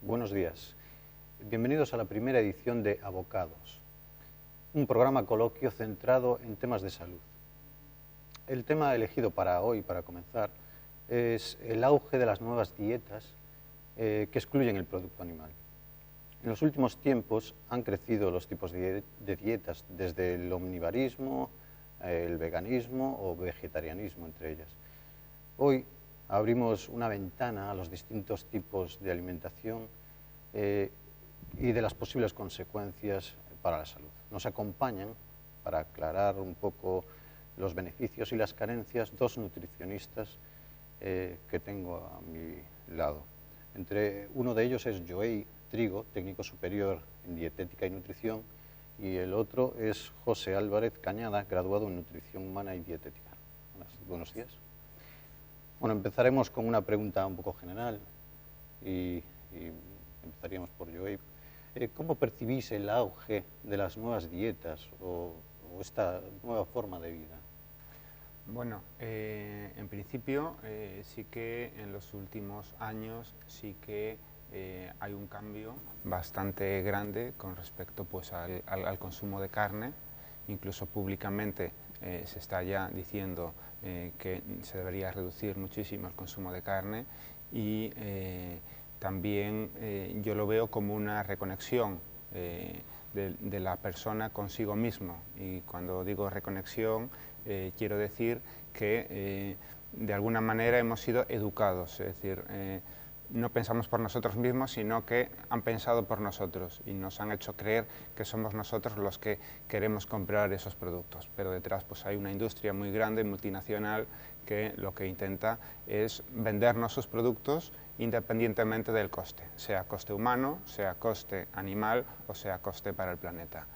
Buenos días. Bienvenidos a la primera edición de Abocados, un programa coloquio centrado en temas de salud. El tema elegido para hoy, para comenzar, es el auge de las nuevas dietas que excluyen el producto animal. En los últimos tiempos han crecido los tipos de dietas, desde el omnivorismo, el veganismo o vegetarianismo, entre ellas. Hoy abrimos una ventana a los distintos tipos de alimentación y de las posibles consecuencias para la salud. Nos acompañan, para aclarar un poco los beneficios y las carencias, dos nutricionistas que tengo a mi lado. Uno de ellos es Joey Trigo, técnico superior en dietética y nutrición, y el otro es José Álvarez Cañada, graduado en nutrición humana y dietética. Buenos días. Bueno, empezaremos con una pregunta un poco general y empezaríamos por Joey. ¿Cómo percibís el auge de las nuevas dietas o esta nueva forma de vida? Bueno, en principio sí que en los últimos años sí que hay un cambio bastante grande con respecto pues, al consumo de carne. Incluso públicamente se está ya diciendo que se debería reducir muchísimo el consumo de carne y también yo lo veo como una reconexión de la persona consigo mismo, y cuando digo reconexión quiero decir que de alguna manera hemos sido educados, es decir, no pensamos por nosotros mismos, sino que han pensado por nosotros y nos han hecho creer que somos nosotros los que queremos comprar esos productos, pero detrás pues hay una industria muy grande, multinacional, que lo que intenta es vendernos sus productos independientemente del coste, sea coste humano, sea coste animal o sea coste para el planeta.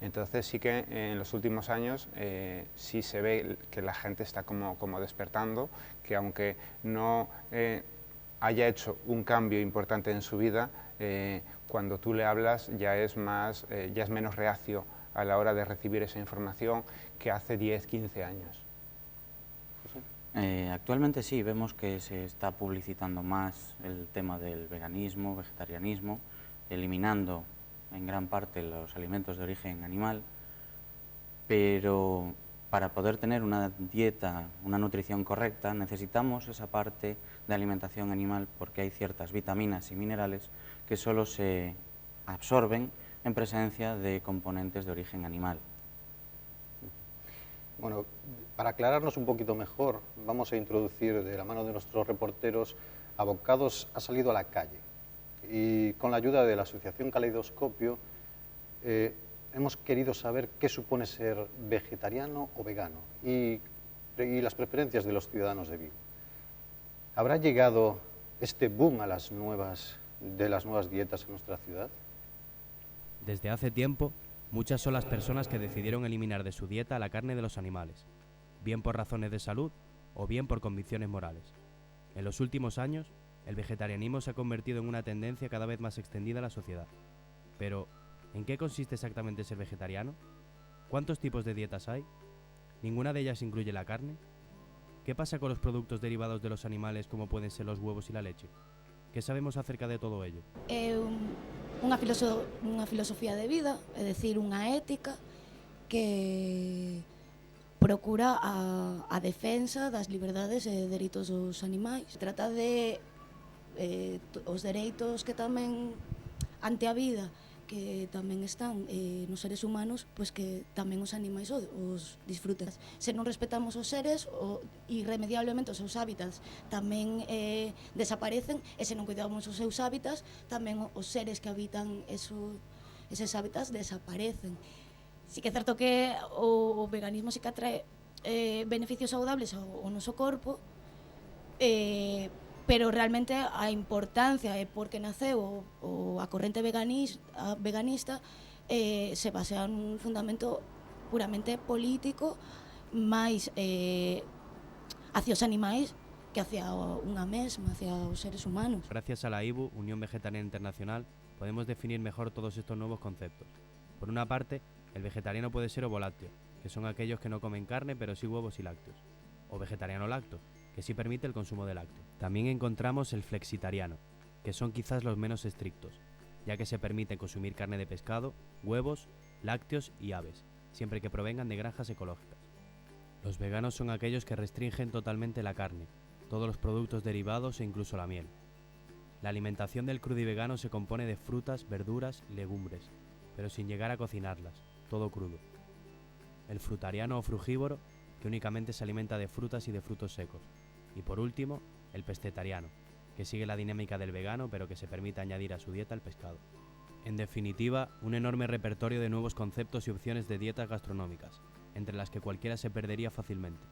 Entonces sí que en los últimos años sí se ve que la gente está como despertando, que aunque no haya hecho un cambio importante en su vida, cuando tú le hablas ya es menos reacio a la hora de recibir esa información que hace 10, 15 años. Actualmente sí, vemos que se está publicitando más el tema del veganismo, vegetarianismo, eliminando en gran parte los alimentos de origen animal, pero para poder tener una dieta, una nutrición correcta, necesitamos esa parte de alimentación animal porque hay ciertas vitaminas y minerales que solo se absorben en presencia de componentes de origen animal. Bueno, para aclararnos un poquito mejor, vamos a introducir de la mano de nuestros reporteros. Abocados ha salido a la calle y con la ayuda de la Asociación Caleidoscopio hemos querido saber qué supone ser vegetariano o vegano y las preferencias de los ciudadanos de Vigo. ¿Habrá llegado este boom de las nuevas dietas en nuestra ciudad? Desde hace tiempo, muchas son las personas que decidieron eliminar de su dieta la carne de los animales, bien por razones de salud o bien por convicciones morales. En los últimos años, el vegetarianismo se ha convertido en una tendencia cada vez más extendida en la sociedad. Pero, ¿en qué consiste exactamente ser vegetariano? ¿Cuántos tipos de dietas hay? ¿Ninguna de ellas incluye la carne? ¿Qué pasa con los productos derivados de los animales como pueden ser los huevos y la leche? ¿Qué sabemos acerca de todo ello? Unha filosofía de vida, é dicir, unha ética que procura a defensa das liberdades e dereitos dos animais. Trata de os dereitos que tamén ante a vida que tamén están nos seres humanos, pois que tamén os animais os disfruten. Se non respetamos os seres, irremediablemente os seus hábitats tamén desaparecen, e se non cuidamos os seus hábitats, tamén os seres que habitan eses hábitats desaparecen. Sí que é certo que o veganismo sí que atrae beneficios saudables ao noso corpo, pero realmente a importancia e por que naceu a corrente veganista se basea nun fundamento puramente político, máis hacia os animais que hacia unha mesma, hacia os seres humanos. Gracias a la IBU, Unión Vegetariana Internacional, podemos definir mejor todos estos nuevos conceptos. Por una parte, el vegetariano puede ser ovolácteo, que son aquellos que no comen carne pero sí huevos y lácteos, o vegetariano lacto, que sí permite el consumo de lácteos. También encontramos el flexitariano, que que son quizás los menos estrictos, ya que se permite consumir carne de pescado, huevos, lácteos y aves, siempre que provengan de granjas ecológicas. Los veganos son aquellos que restringen totalmente la carne, todos los productos derivados e incluso la miel. La alimentación del crudivegano se compone de frutas, verduras y legumbres, pero sin llegar a cocinarlas, todo crudo. El frutariano o frugívoro, que únicamente se alimenta de frutas y de frutos secos. Y por último, el pescetariano, que sigue la dinámica del vegano pero que se permite añadir a su dieta el pescado. En definitiva, un enorme repertorio de nuevos conceptos y opciones de dietas gastronómicas, entre las que cualquiera se perdería fácilmente.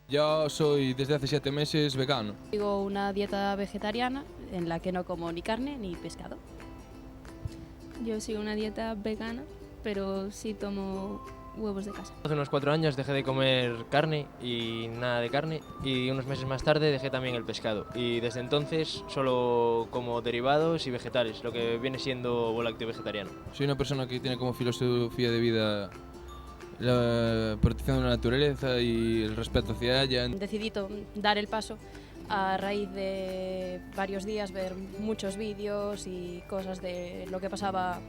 Yo soy desde hace 7 meses vegano. Sigo una dieta vegetariana en la que no como ni carne ni pescado. Yo sigo una dieta vegana, pero sí tomo huevos de casa. Hace unos 4 años dejé de comer carne y nada de carne, y unos meses más tarde dejé también el pescado. Y desde entonces solo como derivados y vegetales, lo que viene siendo lácteo vegetariano. Soy una persona que tiene como filosofía de vida la protección de la naturaleza y el respeto hacia ella. Decidí dar el paso a raíz de varios días ver muchos vídeos y cosas de lo que pasaba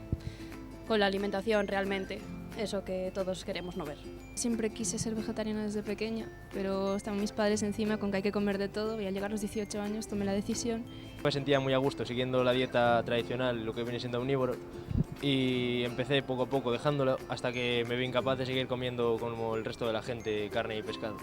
con la alimentación realmente, eso que todos queremos no ver. Siempre quise ser vegetariana desde pequeña, pero estaban mis padres encima con que hay que comer de todo y al llegar a los 18 años tomé la decisión. Me sentía muy a gusto siguiendo la dieta tradicional, lo que viene siendo omnívoro, y empecé poco a poco dejándolo hasta que me vi incapaz de seguir comiendo como el resto de la gente carne y pescado.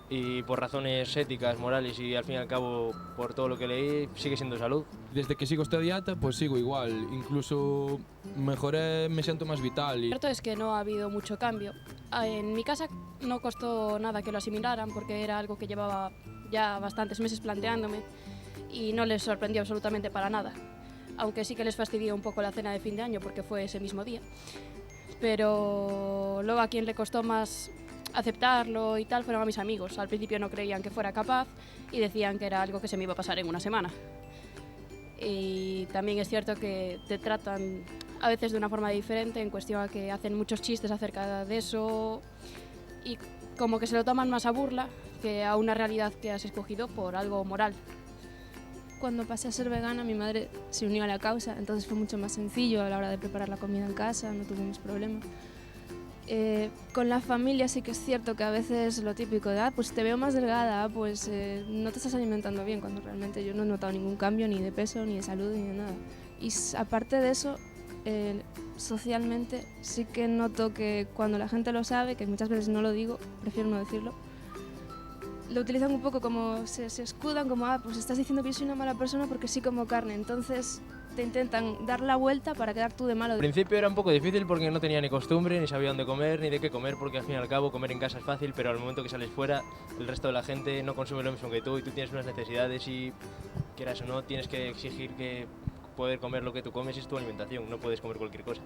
Y por razones éticas, morales y al fin y al cabo por todo lo que leí, sigue siendo salud. Desde que sigo esta dieta pues sigo igual, incluso mejoré, me siento más vital. Lo cierto es que no ha habido mucho cambio. En mi casa no costó nada que lo asimilaran porque era algo que llevaba ya bastantes meses planteándome y no les sorprendió absolutamente para nada. Aunque sí que les fastidió un poco la cena de fin de año porque fue ese mismo día. Pero luego a quien le costó más aceptarlo y tal fueron a mis amigos. Al principio no creían que fuera capaz y decían que era algo que se me iba a pasar en una semana. Y también es cierto que te tratan a veces de una forma diferente en cuestión a que hacen muchos chistes acerca de eso y como que se lo toman más a burla que a una realidad que has escogido por algo moral. Cuando pasé a ser vegana, mi madre se unió a la causa, entonces fue mucho más sencillo a la hora de preparar la comida en casa, no tuvimos problema. Con la familia sí que es cierto que a veces lo típico de pues te veo más delgada, pues no te estás alimentando bien, cuando realmente yo no he notado ningún cambio ni de peso, ni de salud, ni de nada. Y aparte de eso, socialmente sí que noto que cuando la gente lo sabe, que muchas veces no lo digo, prefiero no decirlo, lo utilizan un poco como, se escudan como, pues estás diciendo que yo soy una mala persona porque sí como carne, entonces te intentan dar la vuelta para quedar tú de malo. Al principio era un poco difícil porque no tenía ni costumbre, ni sabía dónde comer, ni de qué comer, porque al fin y al cabo comer en casa es fácil, pero al momento que sales fuera, el resto de la gente no consume lo mismo que tú y tú tienes unas necesidades y, quieras o no, tienes que exigir que poder comer lo que tú comes es tu alimentación, no puedes comer cualquier cosa.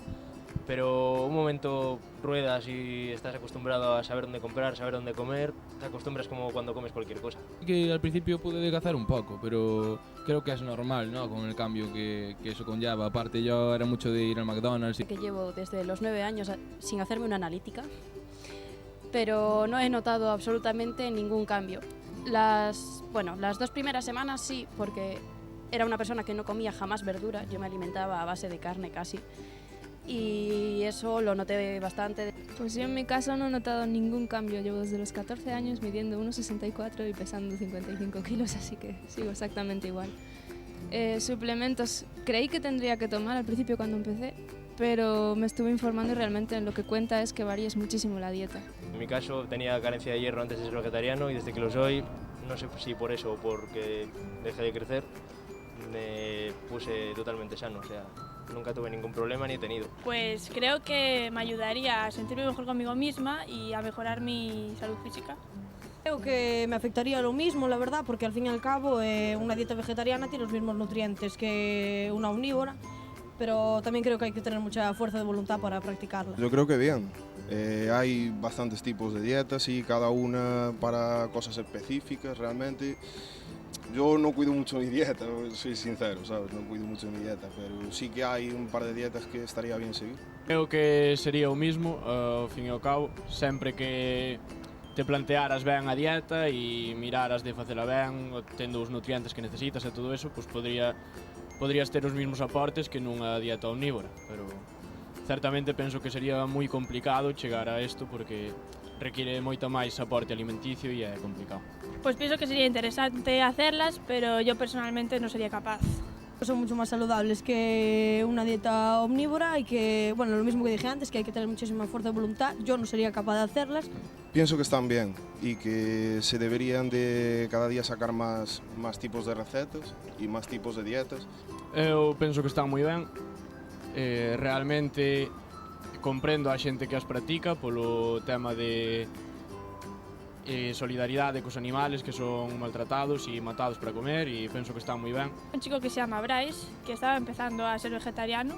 Pero un momento ruedas y estás acostumbrado a saber dónde comprar, saber dónde comer, te acostumbras como cuando comes cualquier cosa. Que al principio pude adelgazar un poco, pero creo que es normal, ¿no? Con el cambio que eso conlleva. Aparte yo era mucho de ir al McDonald's. Que llevo desde los 9 años sin hacerme una analítica, pero no he notado absolutamente ningún cambio. Las 2 primeras semanas sí, porque era una persona que no comía jamás verdura, yo me alimentaba a base de carne casi. Y eso lo noté bastante. Pues yo en mi caso no he notado ningún cambio. Llevo desde los 14 años midiendo 1,64 y pesando 55 kilos, así que sigo exactamente igual. Suplementos creí que tendría que tomar al principio cuando empecé, pero me estuve informando y realmente lo que cuenta es que varíes muchísimo la dieta. En mi caso tenía carencia de hierro antes de ser vegetariano y desde que lo soy, no sé si por eso o porque dejé de crecer, me puse totalmente sano, o sea, nunca tuve ningún problema ni he tenido. Pues creo que me ayudaría a sentirme mejor conmigo misma y a mejorar mi salud física. Creo que me afectaría lo mismo, la verdad, porque al fin y al cabo una dieta vegetariana tiene los mismos nutrientes que una omnívora, pero también creo que hay que tener mucha fuerza de voluntad para practicarla. Yo creo que bien. Hay bastantes tipos de dietas y cada una para cosas específicas realmente. Yo no cuido mucho mi dieta, soy sincero, ¿sabes? No cuido mucho mi dieta, pero sí que hay un par de dietas que estaría bien seguir. Creo que sería o mismo, ao fin e ao cabo, sempre que te plantearas ben a dieta e miraras de facela ben, tendo os nutrientes que necesitas e todo eso, pois podrías ter os mesmos aportes que nunha dieta omnívora, pero certamente penso que sería moi complicado chegar a isto porque requiere moito máis aporte alimenticio e é complicado. Pues pienso que sería interesante hacerlas, pero yo personalmente no sería capaz. Son mucho más saludables que una dieta omnívora y que, bueno, lo mismo que dije antes, que hay que tener muchísima fuerza de voluntad. Yo no sería capaz de hacerlas. Pienso que están bien y que se deberían de cada día sacar más tipos de recetas y más tipos de dietas. Eu penso que están moi ben. Realmente comprendo a xente que as practica polo tema de solidaridade cos animales que son maltratados e matados para comer e penso que están moi ben. Un chico que se llama Bryce, que estaba empezando a ser vegetariano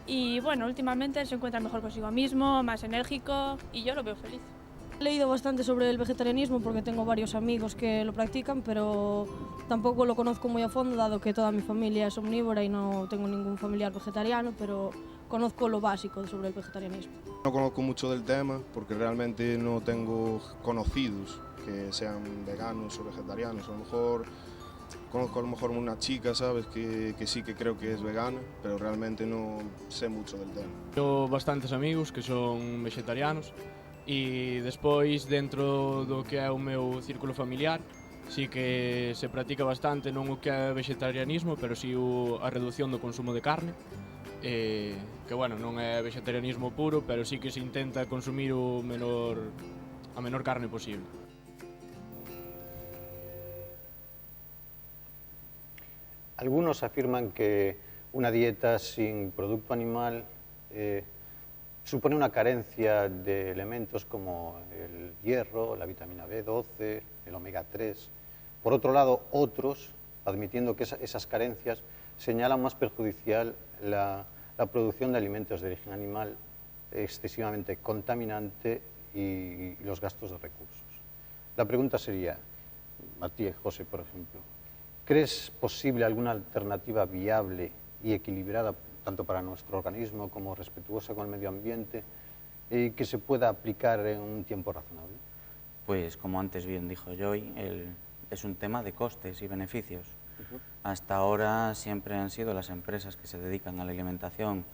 y bueno, últimamente se encuentra mejor consigo mismo, más enérgico y yo lo veo feliz. He leído bastante sobre el vegetarianismo porque tengo varios amigos que lo practican, pero tampoco lo conozco muy a fondo, dado que toda mi familia es omnívora y no tengo ningún familiar vegetariano, pero conozco lo básico sobre el vegetarianismo. No conozco mucho del tema porque realmente no tengo conocidos que sean veganos o vegetarianos. A lo mejor conozco una chica, ¿sabes? Que sí que creo que es vegana, pero realmente no sé mucho del tema. Tengo bastantes amigos que son vegetarianos e despois dentro do que é o meu círculo familiar sí que se practica bastante non o que é vegetarianismo, pero sí a reducción do consumo de carne, que bueno, non é vegetarianismo puro, pero sí que se intenta consumir a menor carne posible. Algunos afirman que una dieta sin producto animal supone una carencia de elementos como el hierro, la vitamina B12, el omega 3. Por otro lado, otros, admitiendo que esas carencias, señalan más perjudicial la producción de alimentos de origen animal excesivamente contaminante y los gastos de recursos. La pregunta sería, a ti, José, por ejemplo, ¿crees posible alguna alternativa viable y equilibrada tanto para nuestro organismo como respetuosa con el medio ambiente y que se pueda aplicar en un tiempo razonable? Pues como antes bien dijo Joy, es un tema de costes y beneficios. Hasta ahora siempre han sido las empresas que se dedican a la alimentación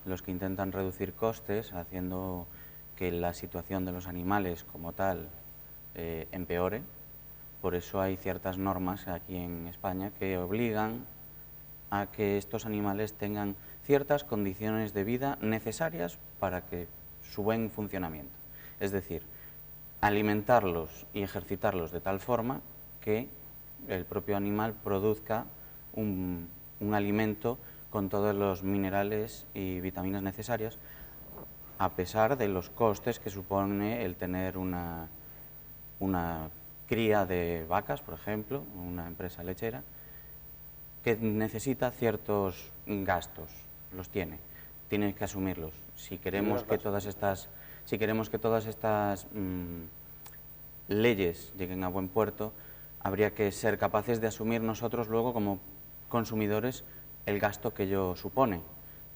los que intentan reducir costes, haciendo que la situación de los animales como tal empeore. Por eso hay ciertas normas aquí en España que obligan a que estos animales tengan ciertas condiciones de vida necesarias para que su buen funcionamiento. Es decir, alimentarlos y ejercitarlos de tal forma que el propio animal produzca un alimento con todos los minerales y vitaminas necesarias, a pesar de los costes que supone el tener una cría de vacas, por ejemplo, una empresa lechera, que necesita ciertos gastos, los tiene que asumirlos. Si queremos que todas estas leyes lleguen a buen puerto, habría que ser capaces de asumir nosotros luego como consumidores el gasto que ello supone.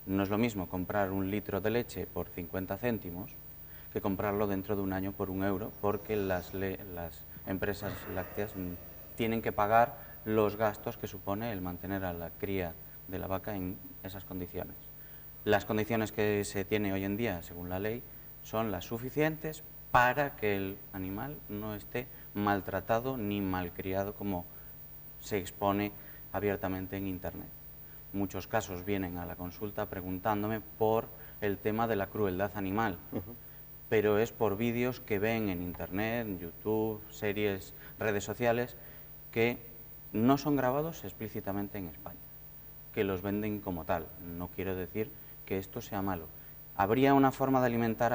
No es lo mismo comprar un litro de leche por 50 céntimos que comprarlo dentro de un año por €1, porque las empresas lácteas tienen que pagar los gastos que supone el mantener a la cría de la vaca en esas condiciones. Las condiciones que se tiene hoy en día, según la ley, son las suficientes para que el animal no esté maltratado ni malcriado como se expone abiertamente en Internet. Muchos casos vienen a la consulta preguntándome por el tema de la crueldad animal, pero es por vídeos que ven en Internet, en YouTube, series, redes sociales, que no son grabados explícitamente en España, que los venden como tal. No quiero decir que esto sea malo. ¿Habría una forma de alimentar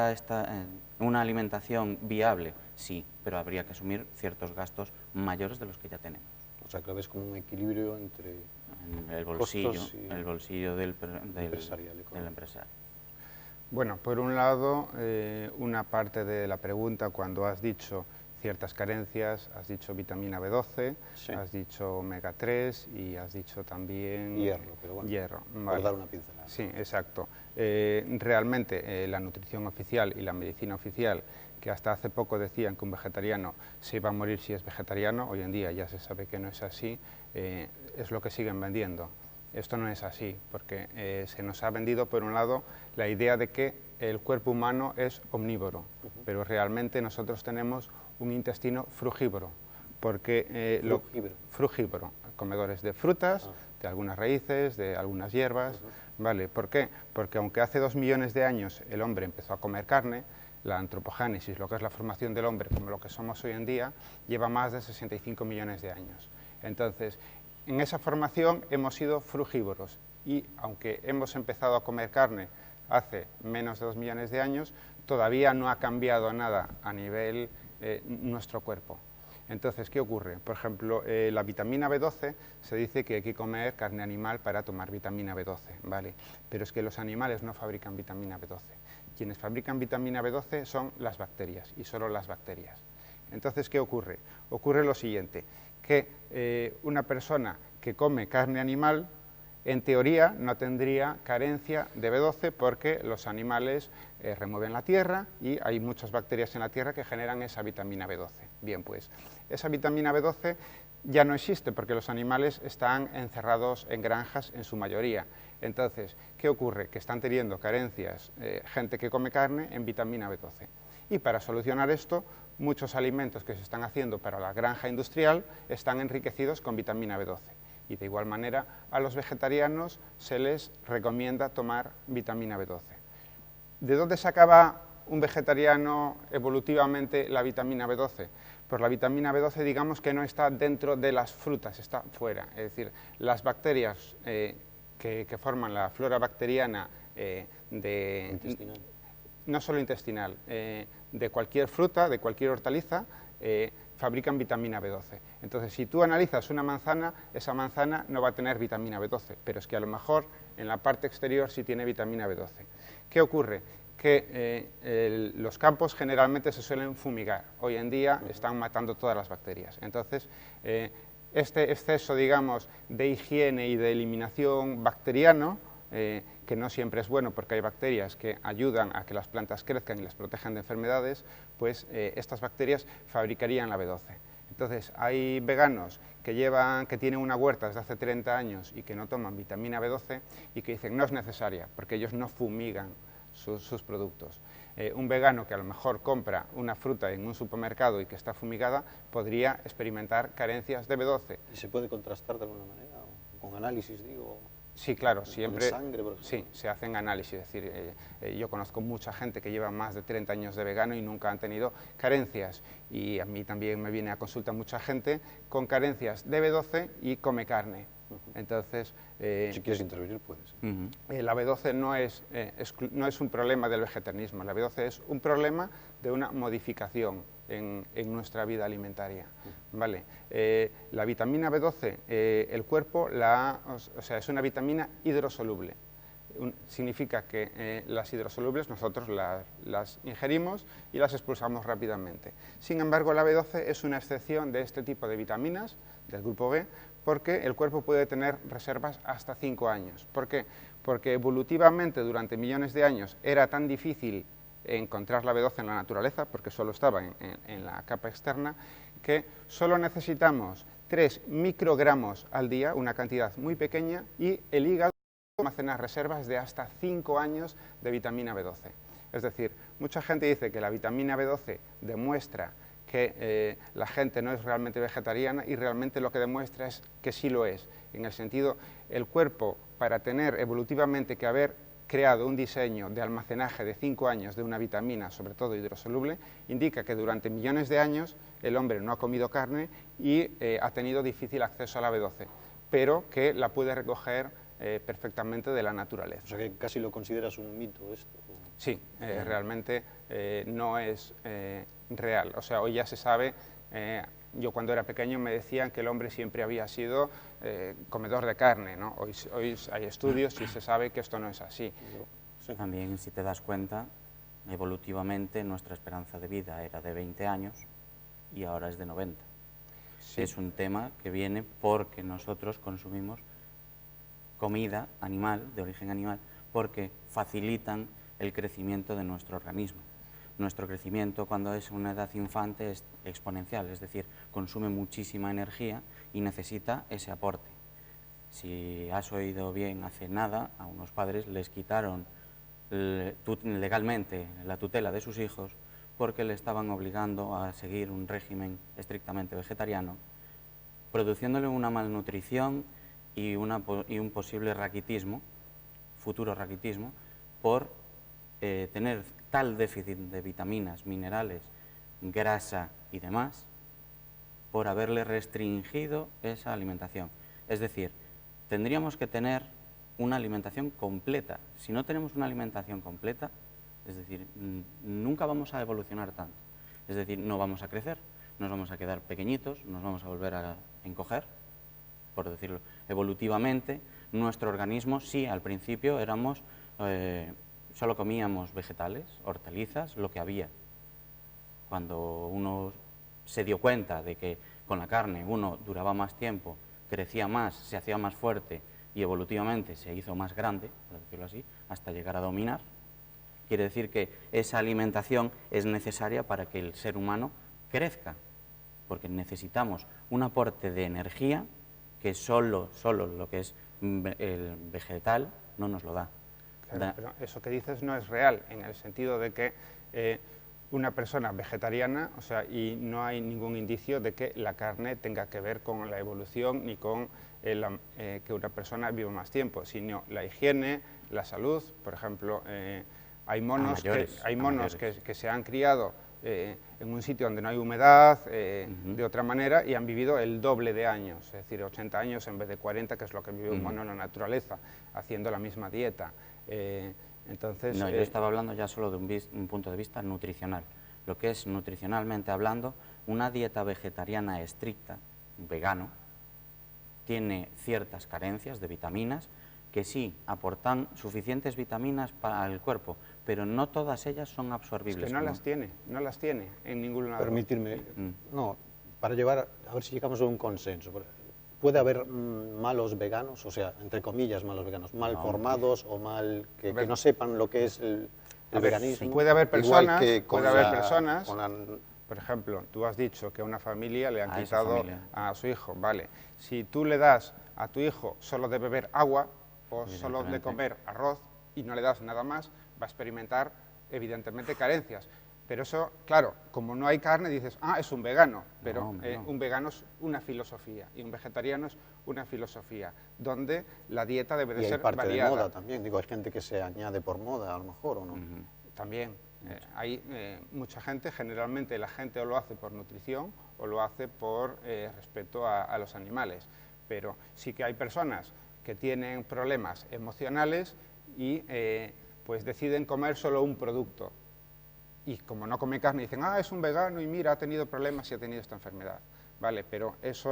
una alimentación viable? Sí, pero habría que asumir ciertos gastos mayores de los que ya tenemos. O sea, que lo ves como un equilibrio entre el bolsillo del empresario. Bueno, por un lado, una parte de la pregunta, cuando has dicho ciertas carencias, has dicho vitamina B12, Sí. has dicho omega 3 y has dicho también Hierro, pero bueno, hierro. por dar una pincelada. Sí, exacto. Realmente la nutrición oficial y la medicina oficial, que hasta hace poco decían que un vegetariano se iba a morir si es vegetariano, hoy en día ya se sabe que no es así, es lo que siguen vendiendo. Esto no es así, porque se nos ha vendido, por un lado, la idea de que el cuerpo humano es omnívoro, pero realmente nosotros tenemos un intestino frugívoro, porque frugívoro, comedores de frutas, de algunas raíces, de algunas hierbas, ¿vale? ¿Por qué? Porque aunque hace 2 millones de años el hombre empezó a comer carne, la antropogénesis, lo que es la formación del hombre como lo que somos hoy en día, lleva más de 65 millones de años. Entonces, en esa formación hemos sido frugívoros y aunque hemos empezado a comer carne hace menos de 2 millones de años, todavía no ha cambiado nada a nivel nuestro cuerpo. Entonces, ¿qué ocurre? Por ejemplo, la vitamina B12, se dice que hay que comer carne animal para tomar vitamina B12, ¿vale? Pero es que los animales no fabrican vitamina B12. Quienes fabrican vitamina B12 son las bacterias, y solo las bacterias. Entonces, ¿qué ocurre? Ocurre lo siguiente, que una persona que come carne animal, en teoría no tendría carencia de B12 porque los animales remueven la tierra y hay muchas bacterias en la tierra que generan esa vitamina B12. Bien, pues esa vitamina B12 ya no existe porque los animales están encerrados en granjas en su mayoría. Entonces, ¿qué ocurre? Que están teniendo carencias gente que come carne en vitamina B12. Y para solucionar esto, muchos alimentos que se están haciendo para la granja industrial están enriquecidos con vitamina B12. Y de igual manera a los vegetarianos se les recomienda tomar vitamina B12. ¿De dónde sacaba un vegetariano evolutivamente la vitamina B12? Pues la vitamina B12 digamos que no está dentro de las frutas, está fuera. Es decir, las bacterias que forman la flora bacteriana intestinal. No solo intestinal, de cualquier fruta, de cualquier hortaliza, fabrican vitamina B12. Entonces, si tú analizas una manzana, esa manzana no va a tener vitamina B12, pero es que a lo mejor en la parte exterior sí tiene vitamina B12. ¿Qué ocurre? Que los campos generalmente se suelen fumigar. Hoy en día están matando todas las bacterias. Entonces, este exceso, digamos, de higiene y de eliminación bacteriano, que no siempre es bueno porque hay bacterias que ayudan a que las plantas crezcan y las protegen de enfermedades, pues estas bacterias fabricarían la B12. Entonces, hay veganos que tienen una huerta desde hace 30 años y que no toman vitamina B12 y que dicen no es necesaria porque ellos no fumigan sus productos. Un vegano que a lo mejor compra una fruta en un supermercado y que está fumigada podría experimentar carencias de B12. ¿Y se puede contrastar de alguna manera? ¿Con análisis, digo? Sí, claro, siempre sangre, por ejemplo. sí, se hacen análisis, es decir, yo conozco mucha gente que lleva más de 30 años de vegano y nunca han tenido carencias, y a mí también me viene a consulta mucha gente con carencias de B12 y come carne. Entonces, si quieres intervenir, puedes. La B12 no es un problema del vegetarianismo, la B12 es un problema de una modificación en nuestra vida alimentaria. ¿Vale? La vitamina B12, el cuerpo, es una vitamina hidrosoluble. Significa que las hidrosolubles nosotros las ingerimos y las expulsamos rápidamente. Sin embargo, la B12 es una excepción de este tipo de vitaminas, del grupo B, porque el cuerpo puede tener reservas hasta 5 años. ¿Por qué? Porque evolutivamente durante millones de años era tan difícil encontrar la B12 en la naturaleza, porque solo estaba en la capa externa, que solo necesitamos 3 microgramos al día, una cantidad muy pequeña, y el hígado almacena reservas de hasta 5 años de vitamina B12. Es decir, mucha gente dice que la vitamina B12 demuestra que la gente no es realmente vegetariana y realmente lo que demuestra es que sí lo es. En el sentido, el cuerpo, para tener evolutivamente que haber creado un diseño de almacenaje de 5 años de una vitamina, sobre todo hidrosoluble, indica que durante millones de años el hombre no ha comido carne y ha tenido difícil acceso a la B12, pero que la puede recoger perfectamente de la naturaleza. O sea que casi lo consideras un mito esto. Sí, realmente no es real. O sea, hoy ya se sabe, yo cuando era pequeño me decían que el hombre siempre había sido comedor de carne, ¿no? Hoy hay estudios y se sabe que esto no es así. También, si te das cuenta, evolutivamente nuestra esperanza de vida era de 20 años y ahora es de 90. Sí. Es un tema que viene porque nosotros consumimos comida animal, de origen animal, porque facilitan el crecimiento de nuestro organismo. Nuestro crecimiento cuando es una edad infante es exponencial, es decir, consume muchísima energía y necesita ese aporte. Si has oído bien, hace nada a unos padres les quitaron legalmente la tutela de sus hijos porque le estaban obligando a seguir un régimen estrictamente vegetariano, produciéndole una malnutrición y un posible raquitismo, futuro raquitismo, por tener tal déficit de vitaminas, minerales, grasa y demás, por haberle restringido esa alimentación. Es decir, tendríamos que tener una alimentación completa. Si no tenemos una alimentación completa, es decir, nunca vamos a evolucionar tanto. Es decir, no vamos a crecer, nos vamos a quedar pequeñitos, nos vamos a volver a encoger, por decirlo evolutivamente. Nuestro organismo, sí, al principio éramos, solo comíamos vegetales, hortalizas, lo que había. Cuando uno se dio cuenta de que con la carne uno duraba más tiempo, crecía más, se hacía más fuerte y evolutivamente se hizo más grande, por decirlo así, hasta llegar a dominar, quiere decir que esa alimentación es necesaria para que el ser humano crezca, porque necesitamos un aporte de energía que solo lo que es el vegetal no nos lo da. Claro, pero eso que dices no es real, en el sentido de que una persona vegetariana, o sea, y no hay ningún indicio de que la carne tenga que ver con la evolución ni con que una persona viva más tiempo, sino la higiene, la salud. Por ejemplo, hay monos que se han criado en un sitio donde no hay humedad, de otra manera, y han vivido el doble de años, es decir, 80 años en vez de 40, que es lo que vive un mono en la naturaleza, haciendo la misma dieta. Entonces, no, yo estaba hablando ya solo de un punto de vista nutricional. Lo que es nutricionalmente hablando, una dieta vegetariana estricta, vegano, tiene ciertas carencias de vitaminas que sí aportan suficientes vitaminas para el cuerpo, pero no todas ellas son absorbibles. Es que no las tiene en ningún lado. Permitirme, no, para llevar, a ver si llegamos a un consenso. ¿Puede haber malos veganos, o sea, entre comillas malos veganos, mal formados o mal que no sepan lo que es el veganismo? Puede haber personas, por ejemplo, tú has dicho que a una familia le han quitado a su hijo, vale. Si tú le das a tu hijo solo de beber agua o solo de comer arroz y no le das nada más, va a experimentar evidentemente carencias. Pero eso, claro, como no hay carne, dices, es un vegano, pero un vegano es una filosofía y un vegetariano es una filosofía, donde la dieta debe de ser variada. Y hay parte de moda también, digo, hay gente que se añade por moda, a lo mejor, ¿o no? También, hay mucha gente, generalmente la gente o lo hace por nutrición o lo hace por respeto a los animales, pero sí que hay personas que tienen problemas emocionales y pues deciden comer solo un producto. Y como no come carne, dicen, es un vegano y mira, ha tenido problemas y ha tenido esta enfermedad. Vale, pero eso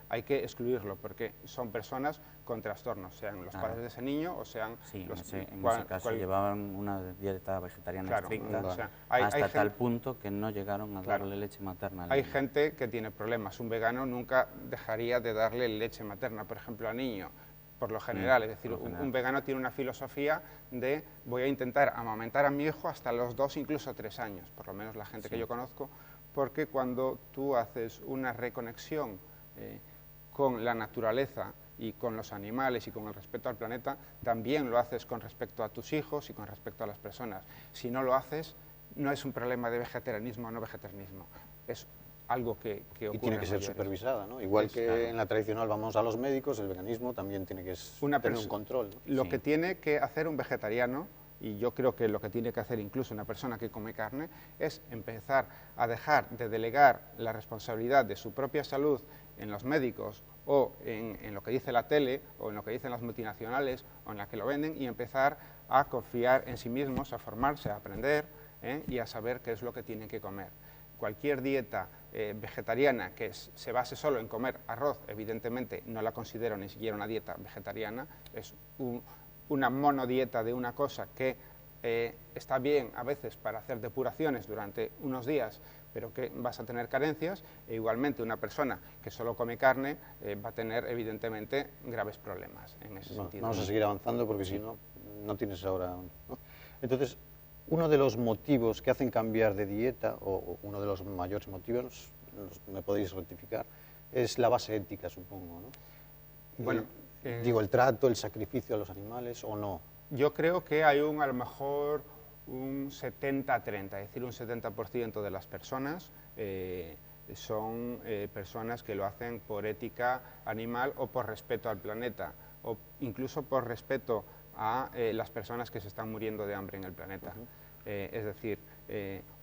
hay que excluirlo, porque son personas con trastornos, sean los padres de ese niño o sean... Sí, en ese caso llevaban una dieta vegetariana estricta, o sea, hasta tal punto que no llegaron a darle leche materna. Hay gente que tiene problemas, un vegano nunca dejaría de darle leche materna, por ejemplo, al niño. Por lo general, es decir, un vegano tiene una filosofía de voy a intentar amamentar a mi hijo hasta los 2, incluso 3 años, por lo menos la gente que yo conozco, porque cuando tú haces una reconexión con la naturaleza y con los animales y con el respeto al planeta, también lo haces con respecto a tus hijos y con respecto a las personas. Si no lo haces, no es un problema de vegetarianismo o no vegetarianismo, es algo que ocurre. Y tiene que ser supervisada, ¿no? Igual que en la tradicional vamos a los médicos, el veganismo también tiene que tener un control, ¿no? Lo que tiene que hacer un vegetariano, y yo creo que lo que tiene que hacer incluso una persona que come carne, es empezar a dejar de delegar la responsabilidad de su propia salud en los médicos o en lo que dice la tele o en lo que dicen las multinacionales o en la que lo venden, y empezar a confiar en sí mismos, a formarse, a aprender y a saber qué es lo que tienen que comer. Cualquier dieta vegetariana que se base solo en comer arroz, evidentemente no la considero ni siquiera una dieta vegetariana, es una monodieta de una cosa que está bien a veces para hacer depuraciones durante unos días, pero que vas a tener carencias, e igualmente una persona que solo come carne va a tener evidentemente graves problemas en ese sentido. Vamos a seguir avanzando porque si no, no tienes ahora, ¿no? Entonces, uno de los motivos que hacen cambiar de dieta, o uno de los mayores motivos, me podéis rectificar, es la base ética, supongo, ¿no? Bueno, digo, el trato, el sacrificio a los animales, ¿o no? Yo creo que hay a lo mejor un 70-30, es decir, un 70% de las personas son personas que lo hacen por ética animal o por respeto al planeta, o incluso por respeto a las personas que se están muriendo de hambre en el planeta. Es decir,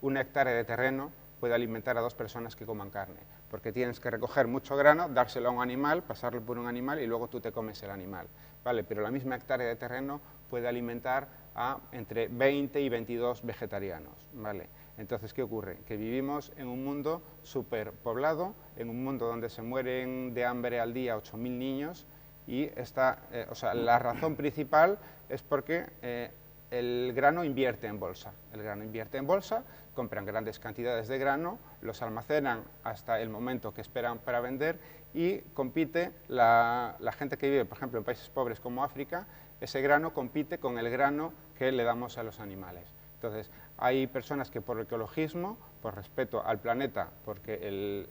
una hectárea de terreno puede alimentar a 2 personas que coman carne, porque tienes que recoger mucho grano, dárselo a un animal, pasarlo por un animal y luego tú te comes el animal, ¿vale? Pero la misma hectárea de terreno puede alimentar a entre 20 y 22 vegetarianos, ¿vale? Entonces, ¿qué ocurre? Que vivimos en un mundo superpoblado, en un mundo donde se mueren de hambre al día 8.000 niños y la razón principal es porque el grano invierte en bolsa. El grano invierte en bolsa, compran grandes cantidades de grano, los almacenan hasta el momento que esperan para vender y compite la gente que vive, por ejemplo, en países pobres como África, ese grano compite con el grano que le damos a los animales. Entonces, hay personas que por ecologismo, por respeto al planeta, porque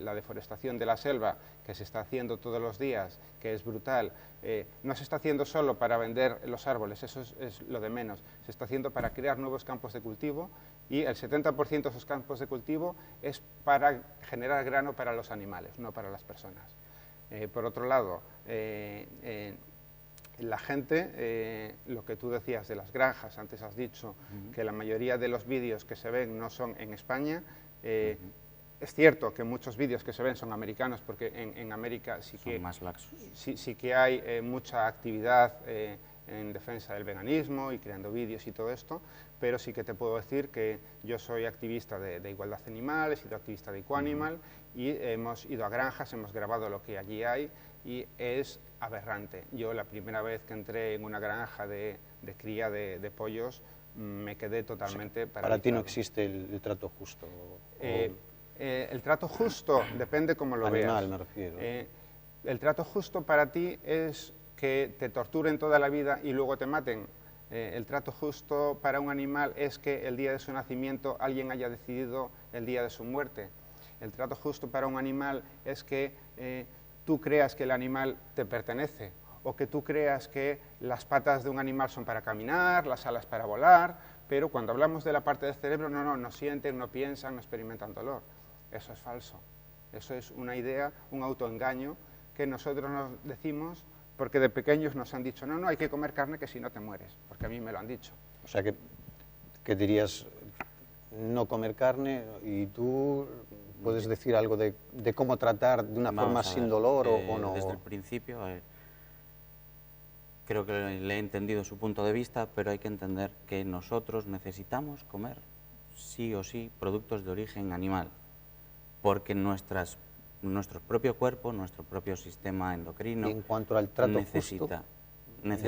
la deforestación de la selva que se está haciendo todos los días, que es brutal, no se está haciendo solo para vender los árboles, eso es lo de menos, se está haciendo para crear nuevos campos de cultivo y el 70% de esos campos de cultivo es para generar grano para los animales, no para las personas. Por otro lado, la gente, lo que tú decías de las granjas, antes has dicho que la mayoría de los vídeos que se ven no son en España. Es cierto que muchos vídeos que se ven son americanos, porque en América sí que, más laxos. Sí que hay mucha actividad en defensa del veganismo y creando vídeos y todo esto, pero sí que te puedo decir que yo soy activista de igualdad animal, he sido activista de Equanimal y hemos ido a granjas, hemos grabado lo que allí hay y es aberrante. Yo la primera vez que entré en una granja de cría de pollos me quedé totalmente paralizado. Para ti no existe el trato justo. El trato justo depende cómo lo veas. Animal me refiero. El trato justo para ti es que te torturen toda la vida y luego te maten. El trato justo para un animal es que el día de su nacimiento alguien haya decidido el día de su muerte. El trato justo para un animal es que tú creas que el animal te pertenece o que tú creas que las patas de un animal son para caminar, las alas para volar, pero cuando hablamos de la parte del cerebro, no sienten, no piensan, no experimentan dolor. Eso es falso. Eso es una idea, un autoengaño que nosotros nos decimos porque de pequeños nos han dicho no, hay que comer carne que si no te mueres, porque a mí me lo han dicho. O sea, que dirías no comer carne y tú puedes decir algo de cómo tratar de una forma sin dolor o no. Desde el principio, creo que le he entendido su punto de vista, pero hay que entender que nosotros necesitamos comer sí o sí productos de origen animal, porque nuestro propio cuerpo, nuestro propio sistema endocrino y en cuanto al trato necesita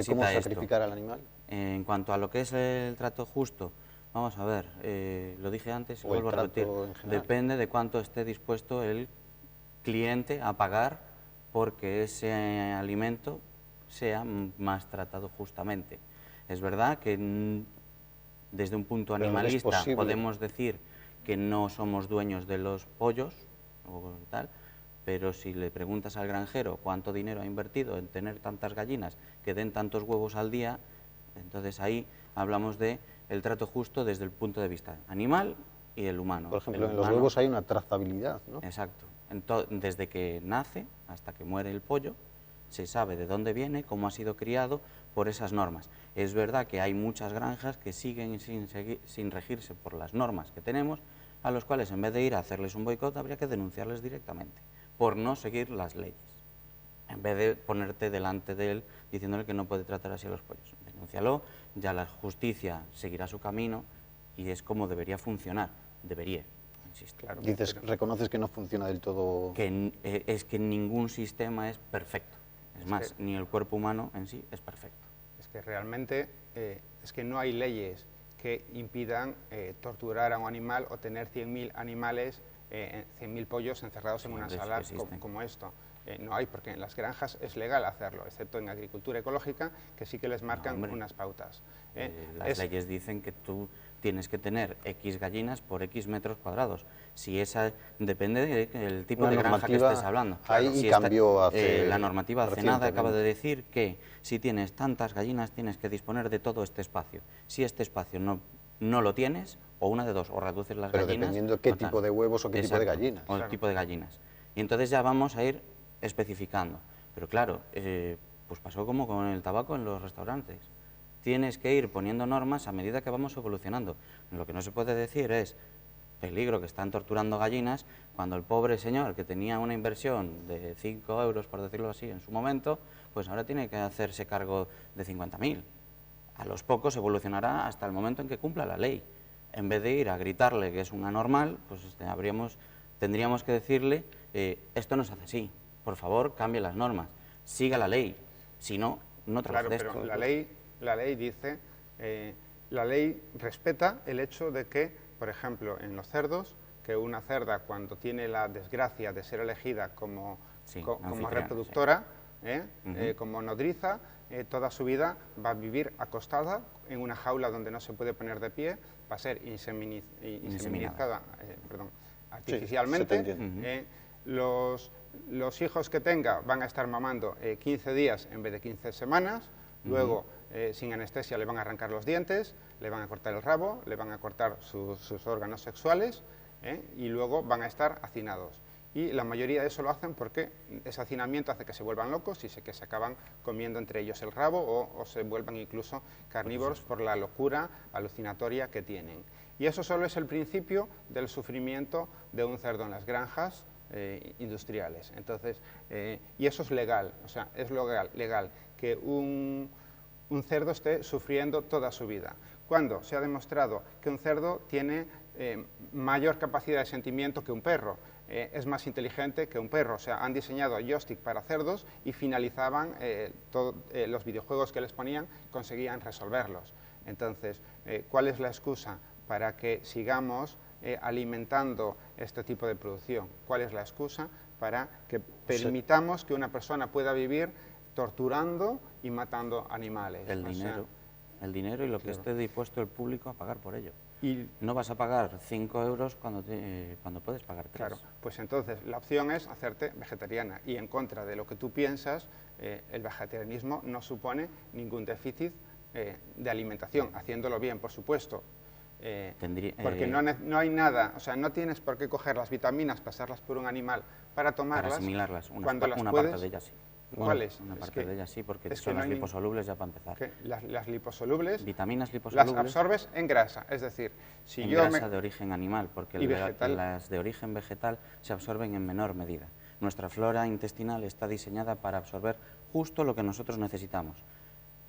cómo sacrificar al animal. En cuanto a lo que es el trato justo, vamos a ver, lo dije antes y vuelvo a repetir, depende de cuánto esté dispuesto el cliente a pagar porque ese alimento sea más tratado justamente. Es verdad que desde un punto animalista podemos decir que no somos dueños de los pollos o tal, pero si le preguntas al granjero cuánto dinero ha invertido en tener tantas gallinas que den tantos huevos al día, entonces ahí hablamos de el trato justo desde el punto de vista animal y el humano. Por ejemplo, en los huevos hay una trazabilidad, ¿no? Exacto. Desde que nace hasta que muere el pollo, se sabe de dónde viene, cómo ha sido criado por esas normas. Es verdad que hay muchas granjas que siguen sin regirse por las normas que tenemos, a los cuales en vez de ir a hacerles un boicot habría que denunciarles directamente por no seguir las leyes, en vez de ponerte delante de él diciéndole que no puede tratar así a los pollos. Denúncialo, ya la justicia seguirá su camino y es como debería funcionar, debería, insisto. Claro, dices, reconoces que no funciona del todo... Es que ningún sistema es perfecto, es más, ni el cuerpo humano en sí es perfecto. que realmente es que no hay leyes que impidan torturar a un animal o tener 100.000 animales, 100.000 pollos encerrados en una sala como esto. No hay, porque en las granjas es legal hacerlo, excepto en agricultura ecológica, que sí que les marcan unas pautas. Las leyes dicen que tú tienes que tener X gallinas por X metros cuadrados. Si esa depende del tipo de granja que estés hablando. Ahí cambió hace la normativa hace nada acaba de decir que si tienes tantas gallinas tienes que disponer de todo este espacio. Si este espacio no lo tienes, o una de dos, o reduces las gallinas. Pero dependiendo qué tipo de huevos o qué tipo de gallinas. O el tipo de gallinas. Y entonces ya vamos a ir especificando. Pero claro, pues pasó como con el tabaco en los restaurantes. Tienes que ir poniendo normas a medida que vamos evolucionando. Lo que no se puede decir es peligro que están torturando gallinas cuando el pobre señor que tenía una inversión de 5 euros, por decirlo así, en su momento, pues ahora tiene que hacerse cargo de 50.000. A los pocos evolucionará hasta el momento en que cumpla la ley. En vez de ir a gritarle que es una normal, pues tendríamos que decirle, esto no se hace así, por favor cambie las normas, siga la ley, si no, no trate esto. Pero la ley dice, la ley respeta el hecho de que, por ejemplo, en los cerdos, que una cerda cuando tiene la desgracia de ser elegida como reproductora, como nodriza, toda su vida va a vivir acostada en una jaula donde no se puede poner de pie, va a ser inseminizada artificialmente. Los hijos que tenga van a estar mamando 15 días en vez de 15 semanas, luego sin anestesia le van a arrancar los dientes, le van a cortar el rabo, le van a cortar sus órganos sexuales y luego van a estar hacinados. Y la mayoría de eso lo hacen porque ese hacinamiento hace que se vuelvan locos y que se acaban comiendo entre ellos el rabo o se vuelvan incluso carnívoros por la locura alucinatoria que tienen. Y eso solo es el principio del sufrimiento de un cerdo en las granjas industriales. Entonces, y eso es legal, o sea, es legal que un cerdo esté sufriendo toda su vida. Cuando se ha demostrado que un cerdo tiene mayor capacidad de sentimiento que un perro, es más inteligente que un perro, o sea, han diseñado joystick para cerdos y finalizaban los videojuegos que les ponían, conseguían resolverlos. Entonces, ¿cuál es la excusa para que sigamos alimentando este tipo de producción? ¿Cuál es la excusa para que permitamos que una persona pueda vivir torturando y matando animales? El dinero y lo que esté dispuesto el público a pagar por ello. Y no vas a pagar 5 euros cuando puedes pagar 3. Claro, pues entonces la opción es hacerte vegetariana y en contra de lo que tú piensas, el vegetarianismo no supone ningún déficit de alimentación, haciéndolo bien, por supuesto. Porque no hay nada, o sea, no tienes por qué coger las vitaminas, pasarlas por un animal para tomarlas. Para asimilarlas, cuando las una puedes, parte de ellas sí. ¿Cuáles? Una parte de ellas sí, porque son las liposolubles ya para empezar. Las liposolubles, vitaminas liposolubles, las absorbes en grasa, es decir, si grasa de origen animal, porque las de origen vegetal se absorben en menor medida. Nuestra flora intestinal está diseñada para absorber justo lo que nosotros necesitamos.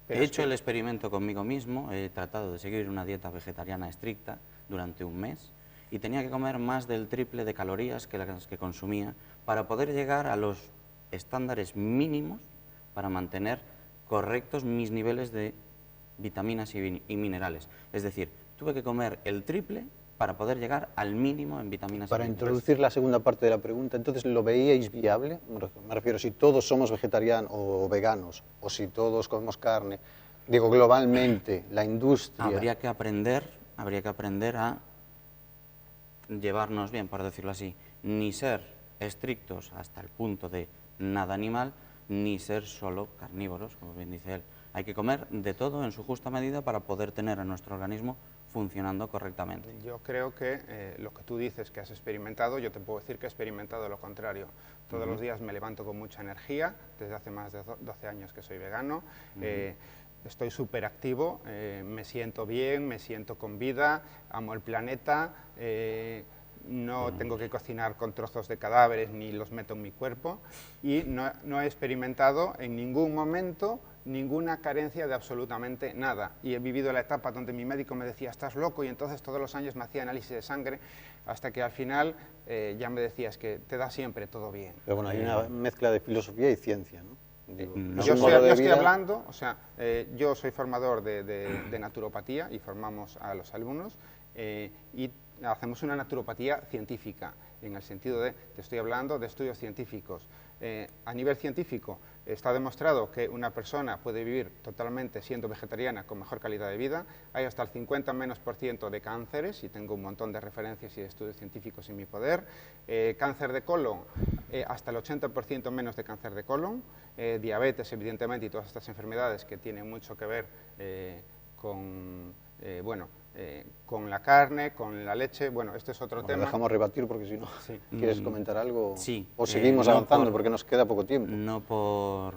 He hecho el experimento conmigo mismo, he tratado de seguir una dieta vegetariana estricta durante un mes y tenía que comer más del triple de calorías que las que consumía para poder llegar a los estándares mínimos para mantener correctos mis niveles de vitaminas y minerales. Es decir, tuve que comer el triple para poder llegar al mínimo en vitaminas y minerales. Para introducir la segunda parte de la pregunta, entonces, ¿lo veíais viable? Me refiero, si todos somos vegetarianos o veganos, o si todos comemos carne, digo, globalmente, la industria... Habría que aprender a llevarnos bien, por decirlo así, ni ser estrictos hasta el punto de nada animal, ni ser solo carnívoros, como bien dice él. Hay que comer de todo en su justa medida para poder tener a nuestro organismo funcionando correctamente. Yo creo que lo que tú dices que has experimentado, yo te puedo decir que he experimentado lo contrario. Todos los días me levanto con mucha energía, desde hace más de 12 años que soy vegano, estoy súper activo, me siento bien, me siento con vida, amo el planeta, no tengo que cocinar con trozos de cadáveres ni los meto en mi cuerpo y no he experimentado en ningún momento ninguna carencia de absolutamente nada. Y he vivido la etapa donde mi médico me decía, estás loco, y entonces todos los años me hacía análisis de sangre, hasta que al final ya me decía, es que te da siempre todo bien. Pero bueno, hay una mezcla de filosofía y ciencia, ¿no? Digo, Yo modo de estoy vida. hablando, o sea, yo soy formador de naturopatía y formamos a los alumnos y hacemos una naturopatía científica, en el sentido de, te estoy hablando de estudios científicos. A nivel científico está demostrado que una persona puede vivir totalmente siendo vegetariana con mejor calidad de vida. Hay hasta el 50% de cánceres, y tengo un montón de referencias y de estudios científicos en mi poder. Cáncer de colon, hasta el 80% menos de cáncer de colon. Diabetes, evidentemente, y todas estas enfermedades que tienen mucho que ver con la carne, con la leche. Bueno, este es otro tema. Dejamos rebatir porque si no, Sí. ¿quieres comentar algo? Sí. ¿O seguimos no avanzando por- porque nos queda poco tiempo? No por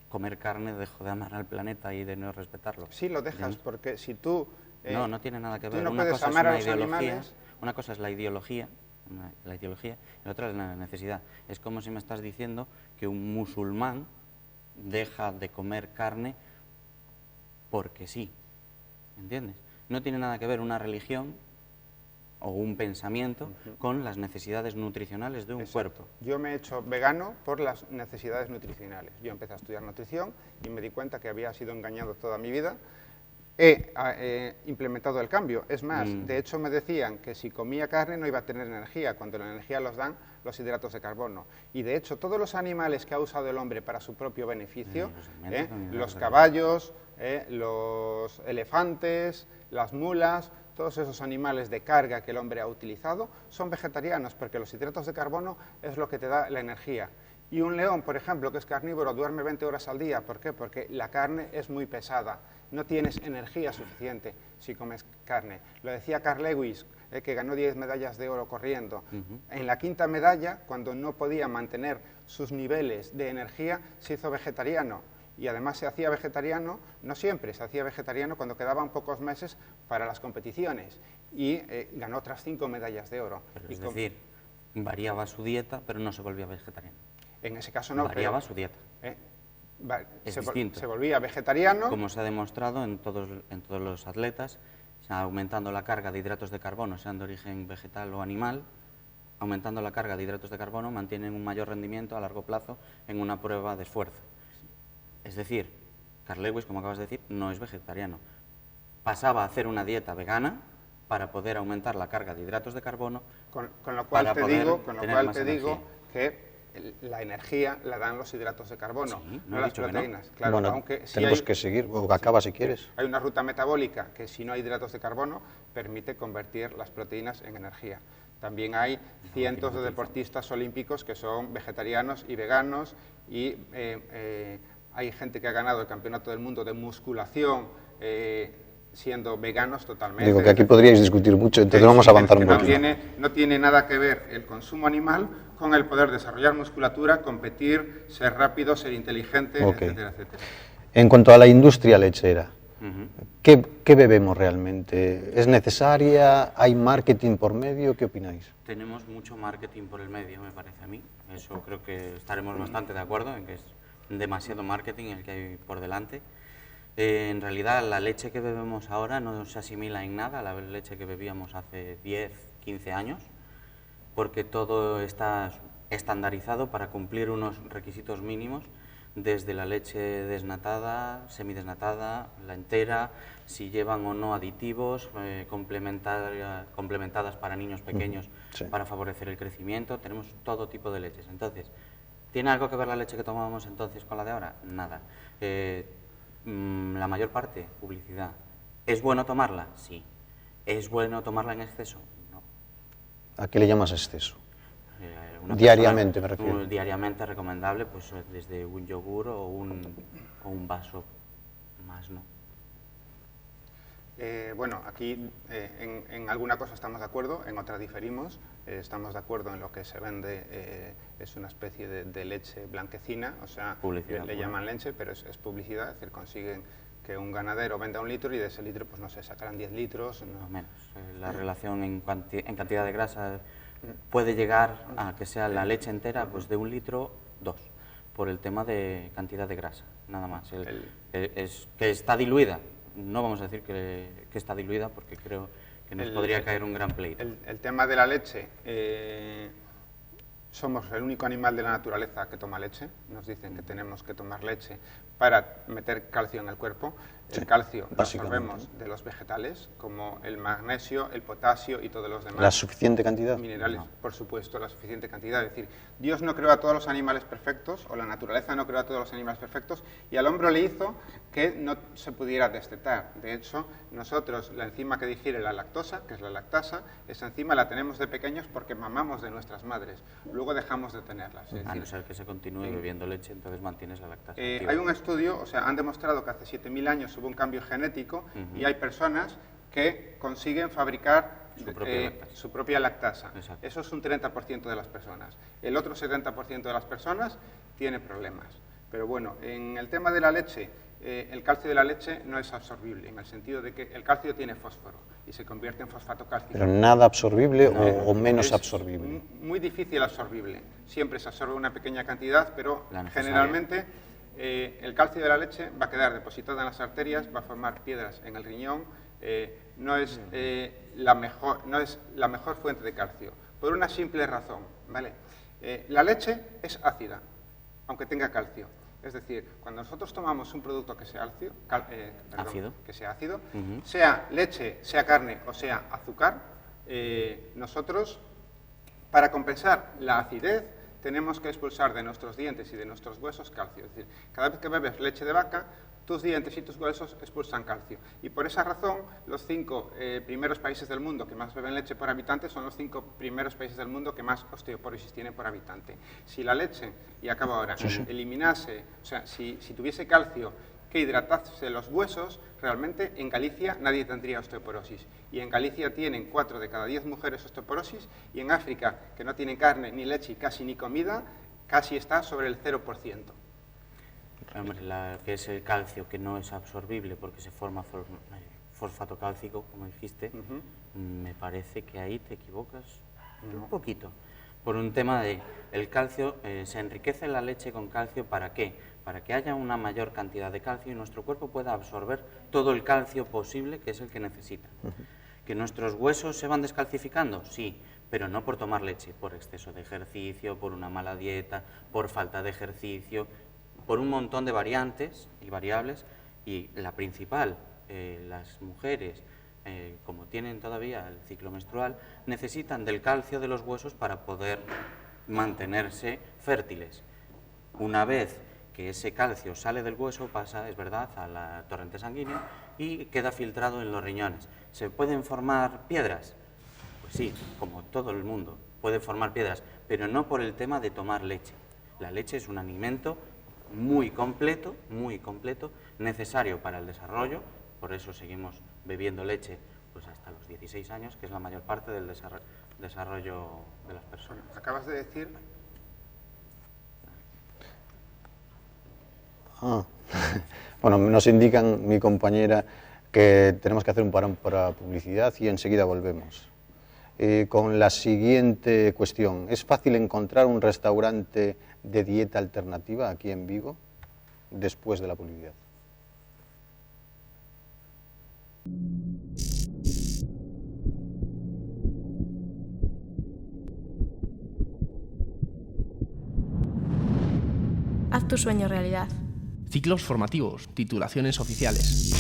comer carne dejo de amar al planeta y de no respetarlo. Sí, lo dejas, ¿Entiendes? porque si tú... No, no tiene nada que tú ver. no Una puedes cosa es amar a una los ideología, animales. una cosa es la ideología, y la otra es la necesidad. Es como si me estás diciendo que un musulmán deja de comer carne porque sí, ¿entiendes? No tiene nada que ver una religión o un pensamiento con las necesidades nutricionales de un cuerpo. Yo me he hecho vegano por las necesidades nutricionales. Yo empecé a estudiar nutrición y me di cuenta que había sido engañado toda mi vida. He implementado el cambio. Es más, de hecho me decían que si comía carne no iba a tener energía, cuando la energía los dan los hidratos de carbono. Y de hecho todos los animales que ha usado el hombre para su propio beneficio, los caballos, los elefantes, las mulas, todos esos animales de carga que el hombre ha utilizado, son vegetarianos, porque los hidratos de carbono es lo que te da la energía. Y un león, por ejemplo, que es carnívoro, duerme 20 horas al día. ¿Por qué? Porque la carne es muy pesada. No tienes energía suficiente si comes carne. Lo decía Carl Lewis, que ganó 10 medallas de oro corriendo. En la quinta medalla, cuando no podía mantener sus niveles de energía, se hizo vegetariano. Y además se hacía vegetariano, no siempre, se hacía vegetariano cuando quedaban pocos meses para las competiciones. Y ganó otras 5 medallas de oro. Pero es decir, variaba su dieta, pero no se volvía vegetariano. En ese caso no. Variaba su dieta. Es distinto. Se volvía vegetariano. Como se ha demostrado en todos los atletas, aumentando la carga de hidratos de carbono, sean de origen vegetal o animal, aumentando la carga de hidratos de carbono mantienen un mayor rendimiento a largo plazo en una prueba de esfuerzo. Es decir, Carl Lewis, como acabas de decir, no es vegetariano. Pasaba a hacer una dieta vegana para poder aumentar la carga de hidratos de carbono. Con lo cual te digo que la energía la dan los hidratos de carbono, Sí, no las proteínas. No. Claro, Bueno, aunque tenemos que seguir, o acaba si quieres. Hay una ruta metabólica que, si no hay hidratos de carbono, permite convertir las proteínas en energía. También hay cientos de deportistas olímpicos que son vegetarianos y veganos, y hay gente que ha ganado el campeonato del mundo de musculación siendo veganos totalmente. Digo que aquí podríais discutir mucho, entonces vamos a avanzar un poquito. No tiene nada que ver el consumo animal con el poder desarrollar musculatura, competir, ser rápido, ser inteligente, etcétera, etcétera. En cuanto a la industria lechera, ¿qué bebemos realmente? ¿Es necesaria? ¿Hay marketing por medio? ¿Qué opináis? Tenemos mucho marketing por el medio, me parece a mí. Eso creo que estaremos bastante de acuerdo en que es demasiado marketing el que hay por delante. En realidad, la leche que bebemos ahora no se asimila en nada a la leche que bebíamos hace 10, 15 años, porque todo está estandarizado para cumplir unos requisitos mínimos, desde la leche desnatada, semidesnatada, la entera, si llevan o no aditivos, complementadas para niños pequeños, para favorecer el crecimiento. Tenemos todo tipo de leches. Entonces, ¿tiene algo que ver la leche que tomamos entonces con la de ahora? Nada. La mayor parte, publicidad. ¿Es bueno tomarla? Sí. ¿Es bueno tomarla en exceso? No. ¿A qué le llamas exceso? Diariamente me refiero. Diariamente recomendable, pues desde un yogur o un vaso, más no. Bueno, aquí en alguna cosa estamos de acuerdo, en otra diferimos. Estamos de acuerdo en lo que se vende, es una especie de leche blanquecina, o sea, le llaman leche, pero es publicidad, es decir, consiguen que un ganadero venda 1 litro y de ese litro, pues no sé, sacarán 10 litros. No menos. La relación en cantidad de grasa puede llegar a que sea la leche entera, pues de 1 litro, 2, por el tema de cantidad de grasa, nada más. Es que está diluida. No vamos a decir que está diluida porque creo que nos podría caer un gran pleito. El tema de la leche, somos el único animal de la naturaleza que toma leche. Nos dicen que tenemos que tomar leche para meter calcio en el cuerpo. El calcio lo absorbemos de los vegetales, como el magnesio, el potasio y todos los demás. ¿La suficiente cantidad? Minerales, por supuesto, la suficiente cantidad. Es decir, Dios no creó a todos los animales perfectos, o la naturaleza no creó a todos los animales perfectos, y al hombre le hizo que no se pudiera destetar. De hecho, nosotros, la enzima que digiere la lactosa, que es la lactasa, esa enzima la tenemos de pequeños porque mamamos de nuestras madres. Luego dejamos de tenerlas. A no ser que se continúe bebiendo leche, entonces mantienes la lactasa. Hay un estudio, o sea, han demostrado que hace 7.000 años hubo un cambio genético y hay personas que consiguen fabricar su propia lactasa. Eso es un 30% de las personas. El otro 70% de las personas tiene problemas. Pero bueno, en el tema de la leche, el calcio de la leche no es absorbible, en el sentido de que el calcio tiene fósforo y se convierte en fosfato cálcico. ¿Pero nada absorbible o menos absorbible? Muy difícil absorbible. Siempre se absorbe una pequeña cantidad, pero generalmente el calcio de la leche va a quedar depositado en las arterias, va a formar piedras en el riñón. No es la mejor fuente de calcio, por una simple razón, ¿vale? La leche es ácida, aunque tenga calcio. Es decir, cuando nosotros tomamos un producto que sea ácido, sea leche, sea carne o sea azúcar, nosotros, para compensar la acidez, tenemos que expulsar de nuestros dientes y de nuestros huesos calcio. Es decir, cada vez que bebes leche de vaca, tus dientes y tus huesos expulsan calcio. Y por esa razón, los 5 primeros países del mundo que más beben leche por habitante son los 5 primeros países del mundo que más osteoporosis tienen por habitante. Si la leche, y acabo ahora, eliminase, o sea, si tuviese calcio que hidratase los huesos, realmente en Galicia nadie tendría osteoporosis. Y en Galicia tienen 4 de cada 10 mujeres osteoporosis, y en África, que no tienen carne, ni leche y casi ni comida, casi está sobre el 0%. Hombre, que es el calcio, que no es absorbible porque se forma fosfato cálcico, como dijiste, me parece que ahí te equivocas un poquito. Por un tema de el calcio, se enriquece la leche con calcio, ¿para qué? Para que haya una mayor cantidad de calcio y nuestro cuerpo pueda absorber todo el calcio posible, que es el que necesita. ¿Que nuestros huesos se van descalcificando? Sí, pero no por tomar leche, por exceso de ejercicio, por una mala dieta, por falta de ejercicio, por un montón de variantes y variables, y la principal, las mujeres, como tienen todavía el ciclo menstrual, necesitan del calcio de los huesos para poder mantenerse fértiles. Una vez que ese calcio sale del hueso, pasa, es verdad, a la torrente sanguínea y queda filtrado en los riñones. ¿Se pueden formar piedras? Pues sí, como todo el mundo, puede formar piedras, pero no por el tema de tomar leche. La leche es un alimento muy completo, necesario para el desarrollo, por eso seguimos bebiendo leche pues hasta los 16 años, que es la mayor parte del desarrollo de las personas. Acabas de decir... Bueno, nos indican mi compañera que tenemos que hacer un parón para publicidad y enseguida volvemos. Con la siguiente cuestión, ¿es fácil encontrar un restaurante de dieta alternativa aquí en Vigo después de la publicidad? Haz tu sueño realidad. Ciclos formativos, titulaciones oficiales.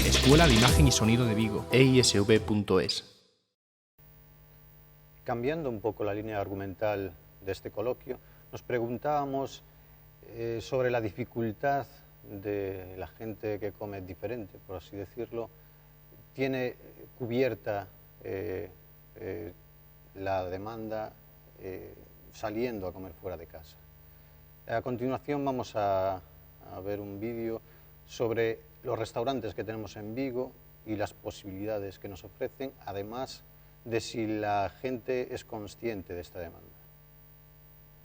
Escuela de Imagen y Sonido de Vigo, eisv.es. Cambiando un poco la línea argumental de este coloquio, nos preguntábamos sobre la dificultad de la gente que come diferente, por así decirlo. Tiene cubierta la demanda saliendo a comer fuera de casa. A continuación vamos a ver un vídeo sobre los restaurantes que tenemos en Vigo y las posibilidades que nos ofrecen, además de si la gente es consciente de esta demanda.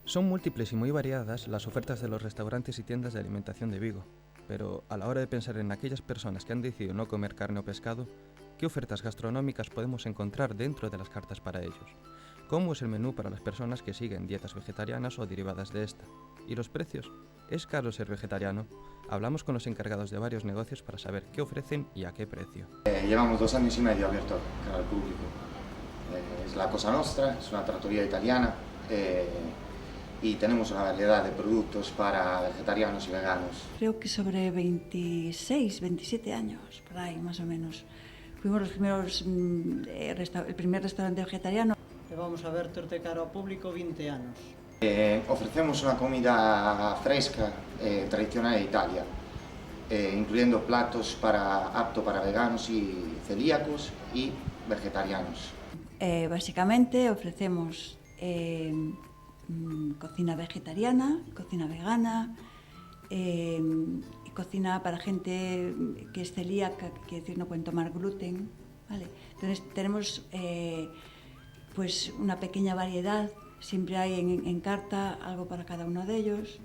Son múltiples y muy variadas las ofertas de los restaurantes y tiendas de alimentación de Vigo, pero a la hora de pensar en aquellas personas que han decidido no comer carne o pescado, ¿qué ofertas gastronómicas podemos encontrar dentro de las cartas para ellos? ¿Cómo es el menú para las personas que siguen dietas vegetarianas o derivadas de esta? ¿Y los precios? ¿Es caro ser vegetariano? Hablamos con los encargados de varios negocios para saber qué ofrecen y a qué precio. Llevamos 2 años y medio abierto al público. Es la Cosa Nostra, es una trattoria italiana y tenemos una variedad de productos para vegetarianos y veganos. Creo que sobre 26, 27 años, por ahí más o menos. Fuimos los primeros, el primer restaurante vegetariano. Vamos a verter de cara ao público 20 anos. Ofrecemos una comida fresca, tradicional de Italia, incluyendo platos aptos para veganos y celíacos y vegetarianos. Básicamente ofrecemos cocina vegetariana, cocina vegana, cocina para gente que es celíaca, que quiere decir no pueden tomar gluten, ¿vale? Entonces tenemos pues una pequeña variedad, siempre hay en carta algo para cada uno de ellos,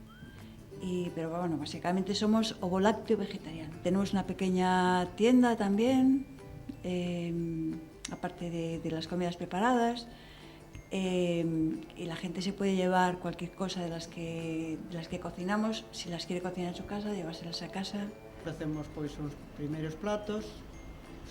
pero bueno, básicamente somos ovolácteo vegetariano. Tenemos una pequeña tienda también, aparte de las comidas preparadas, y la gente se puede llevar cualquier cosa de las que cocinamos, si las quiere cocinar en su casa, llevárselas a casa. Ofrecemos pois os primeiros platos,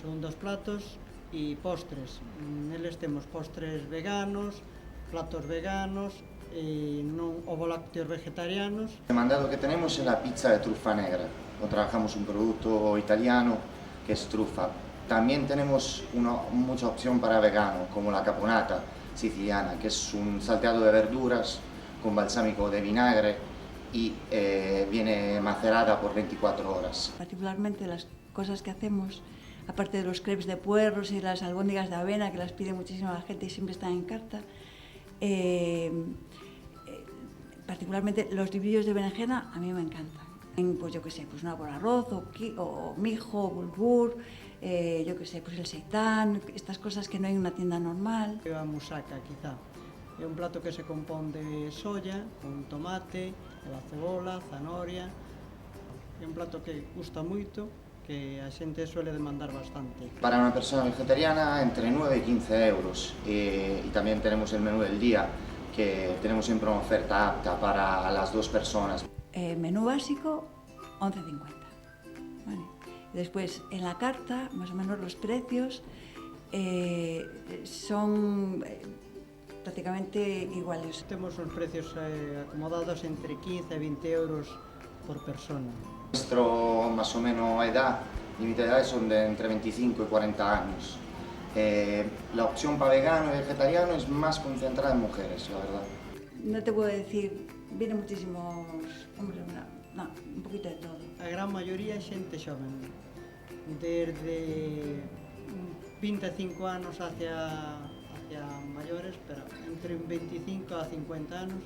segundos platos e postres. Neles temos postres veganos, platos veganos, non ovolácteos vegetarianos. El mandado que tenemos es la pizza de trufa negra. O trabajamos un producto italiano que es trufa. También tenemos mucha opción para vegano, como la caponata siciliana, que es un salteado de verduras con balsámico de vinagre y viene macerada por 24 horas. Particularmente las cosas que hacemos, aparte de los crepes de puerros y las albóndigas de avena, que las pide muchísimo la gente y siempre están en carta, particularmente los dibillos de berenjena a mí me encantan. Pues yo qué sé, pues una por arroz o mijo, bulgur, yo qué sé, pues el seitán, estas cosas que no hay en una tienda normal. A musaca, quizá. É un plato que se compón de soya, con tomate, a cebola, zanahoria. É un plato que gusta moito, que a xente suele demandar bastante. Para una persona vegetariana entre 9 y 15 euros. Y también tenemos el menú del día, que tenemos siempre una oferta apta para las 2 personas. Menú básico, 11,50. ¿Vale? Después, en la carta, más o menos los precios son prácticamente iguales. Temos uns precios acomodados entre 15 e 20 euros por persona. Nuestro más o menos edad, límite de edad son de entre 25 y 40 años. La opción para vegano y vegetariano es más concentrada en mujeres, la verdad. No te puedo decir, vienen muchísimos hombres, no, un poquito de todo. A gran maioría é xente xoven, desde 25 anos hacia mayores, pero entre 25 a 50 anos.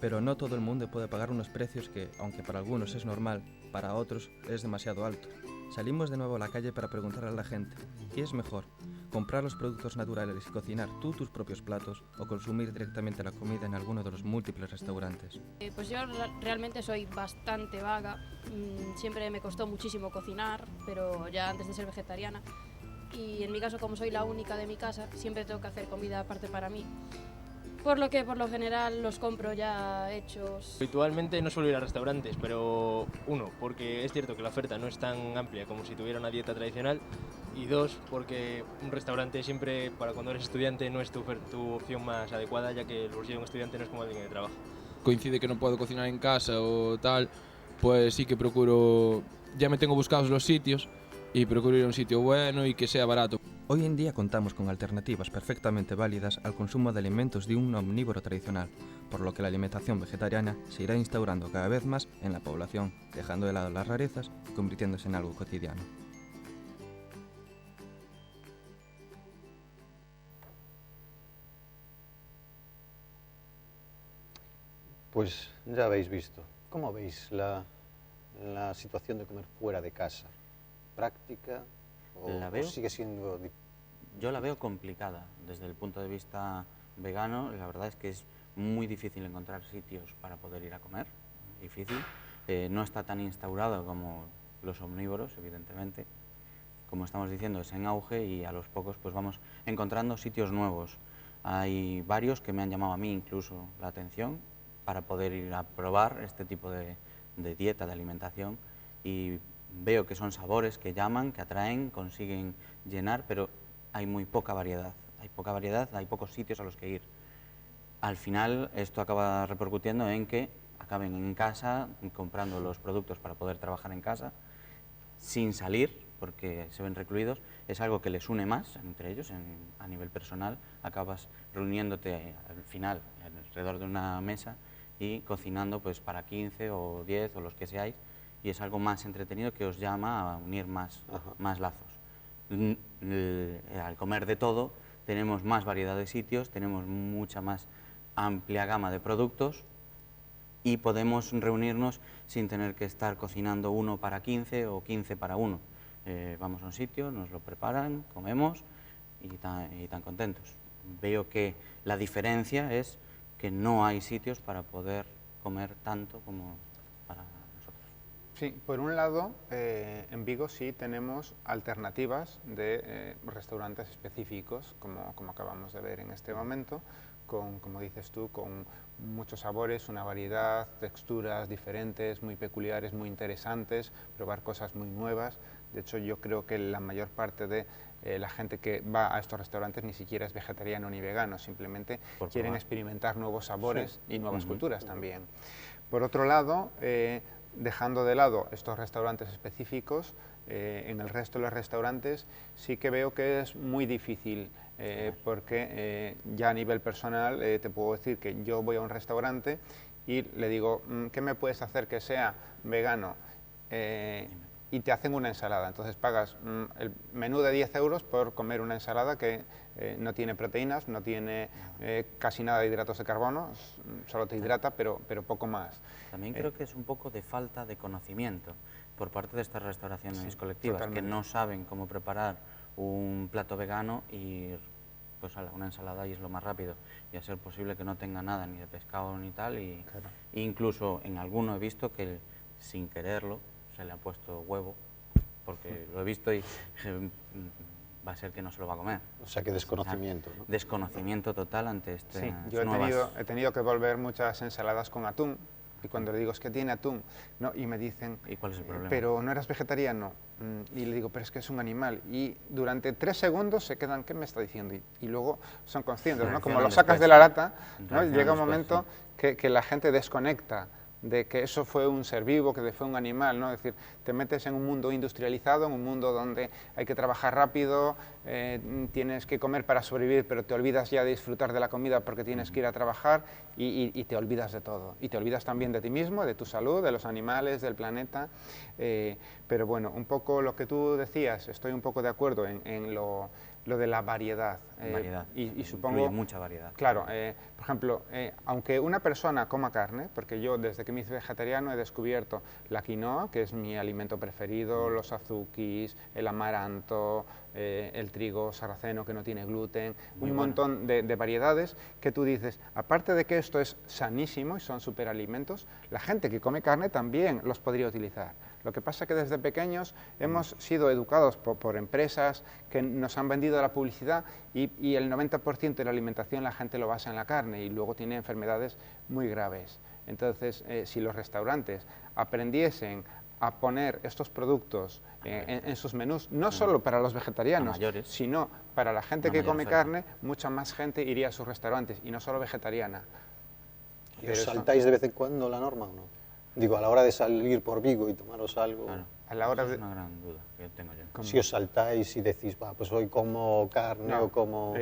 Pero no todo el mundo puede pagar unos precios que, aunque para algunos es normal, para otros es demasiado alto. Salimos de nuevo a la calle para preguntar a la gente, ¿qué es mejor? ¿Comprar los productos naturales y cocinar tú tus propios platos o consumir directamente la comida en alguno de los múltiples restaurantes? Pues yo realmente soy bastante vaga, siempre me costó muchísimo cocinar, pero ya antes de ser vegetariana. Y en mi caso, como soy la única de mi casa, siempre tengo que hacer comida aparte para mí. Por lo que, por lo general, los compro ya hechos. Habitualmente no suelo ir a restaurantes, pero uno, porque es cierto que la oferta no es tan amplia como si tuviera una dieta tradicional, y dos, porque un restaurante siempre, para cuando eres estudiante, no es tu opción más adecuada, ya que el bolsillo de un estudiante no es como alguien de trabajo. Coincide que no puedo cocinar en casa o tal, pues sí que procuro, ya me tengo buscados los sitios, y procuro ir a un sitio bueno y que sea barato. Hoy en día contamos con alternativas perfectamente válidas al consumo de alimentos de un omnívoro tradicional, por lo que la alimentación vegetariana se irá instaurando cada vez más en la población, dejando de lado las rarezas y convirtiéndose en algo cotidiano. Pues ya habéis visto. ¿Cómo veis la situación de comer fuera de casa? ¿Práctica, o sigue siendo...? Yo la veo complicada desde el punto de vista vegano. La verdad es que es muy difícil encontrar sitios para poder ir a comer, difícil. No está tan instaurado como los omnívoros, evidentemente. Como estamos diciendo, es en auge y a los pocos pues vamos encontrando sitios nuevos. Hay varios que me han llamado a mí incluso la atención para poder ir a probar este tipo de dieta, de alimentación, y veo que son sabores que llaman, que atraen, consiguen llenar, pero hay muy poca variedad. Hay pocos sitios a los que ir. Al final esto acaba repercutiendo en que acaben en casa comprando los productos para poder trabajar en casa sin salir, porque se ven recluidos. Es algo que les une más entre ellos a nivel personal. Acabas reuniéndote al final alrededor de una mesa y cocinando pues para 15 o 10 o los que seáis, y es algo más entretenido que os llama a unir más lazos. Al comer de todo tenemos más variedad de sitios, tenemos mucha más amplia gama de productos y podemos reunirnos sin tener que estar cocinando 1 para 15 o 15 para 1. Vamos a un sitio, nos lo preparan, comemos y tan contentos. Veo que la diferencia es que no hay sitios para poder comer tanto como para nosotros. Sí, por un lado, en Vigo sí tenemos alternativas de restaurantes específicos, como acabamos de ver en este momento, como dices tú, con muchos sabores, una variedad, texturas diferentes, muy peculiares, muy interesantes, probar cosas muy nuevas. De hecho, yo creo que la mayor parte de la gente que va a estos restaurantes ni siquiera es vegetariano ni vegano, simplemente quieren experimentar nuevos sabores y nuevas culturas también. Por otro lado, dejando de lado estos restaurantes específicos, en el resto de los restaurantes sí que veo que es muy difícil, porque ya a nivel personal te puedo decir que yo voy a un restaurante y le digo, ¿qué me puedes hacer que sea vegano? Y te hacen una ensalada, entonces pagas el menú de 10 euros por comer una ensalada que no tiene proteínas, no tiene casi nada de hidratos de carbono, solo te hidrata, pero poco más. También creo que es un poco de falta de conocimiento por parte de estas restauraciones colectivas, totalmente. que no saben cómo preparar un plato vegano y pues una ensalada y es lo más rápido, y a ser posible que no tenga nada ni de pescado ni tal, y incluso en alguno he visto que sin quererlo se le ha puesto huevo, porque lo he visto y va a ser que no se lo va a comer. O sea, que desconocimiento, ¿no? Desconocimiento total ante este. Sí, yo he tenido que volver muchas ensaladas con atún, y cuando le digo, es que tiene atún, ¿no? Y me dicen, ¿y cuál es el problema? Pero no eres vegetariano. Y le digo, pero es que es un animal. Y durante 3 segundos se quedan, ¿qué me está diciendo? Y luego son conscientes, ¿no? Como lo sacas de la lata, ¿no? Llega un momento que la gente desconecta de que eso fue un ser vivo, que fue un animal, ¿no? Es decir, te metes en un mundo industrializado, en un mundo donde hay que trabajar rápido, tienes que comer para sobrevivir, pero te olvidas ya de disfrutar de la comida porque tienes que ir a trabajar y te olvidas de todo. Y te olvidas también de ti mismo, de tu salud, de los animales, del planeta. Pero bueno, un poco lo que tú decías, estoy un poco de acuerdo en lo de la variedad. Y supongo... Incluye mucha variedad. Claro, por ejemplo, aunque una persona coma carne, porque yo desde que me hice vegetariano he descubierto la quinoa, que es mi alimento preferido, los azukis, el amaranto, el trigo sarraceno que no tiene gluten, un montón de variedades que tú dices, aparte de que esto es sanísimo y son superalimentos, la gente que come carne también los podría utilizar. Lo que pasa es que desde pequeños hemos sido educados por empresas que nos han vendido la publicidad y el 90% de la alimentación la gente lo basa en la carne y luego tiene enfermedades muy graves. Entonces, si los restaurantes aprendiesen a poner estos productos en sus menús, no solo para los vegetarianos, sino para la gente que come carne, mucha más gente iría a sus restaurantes y no solo vegetariana. ¿Y os saltáis de vez en cuando la norma o no? Digo, a la hora de salir por Vigo y tomaros algo... Claro. A la hora es una gran duda que tengo yo. Si os saltáis y decís, va, pues hoy como carne o como...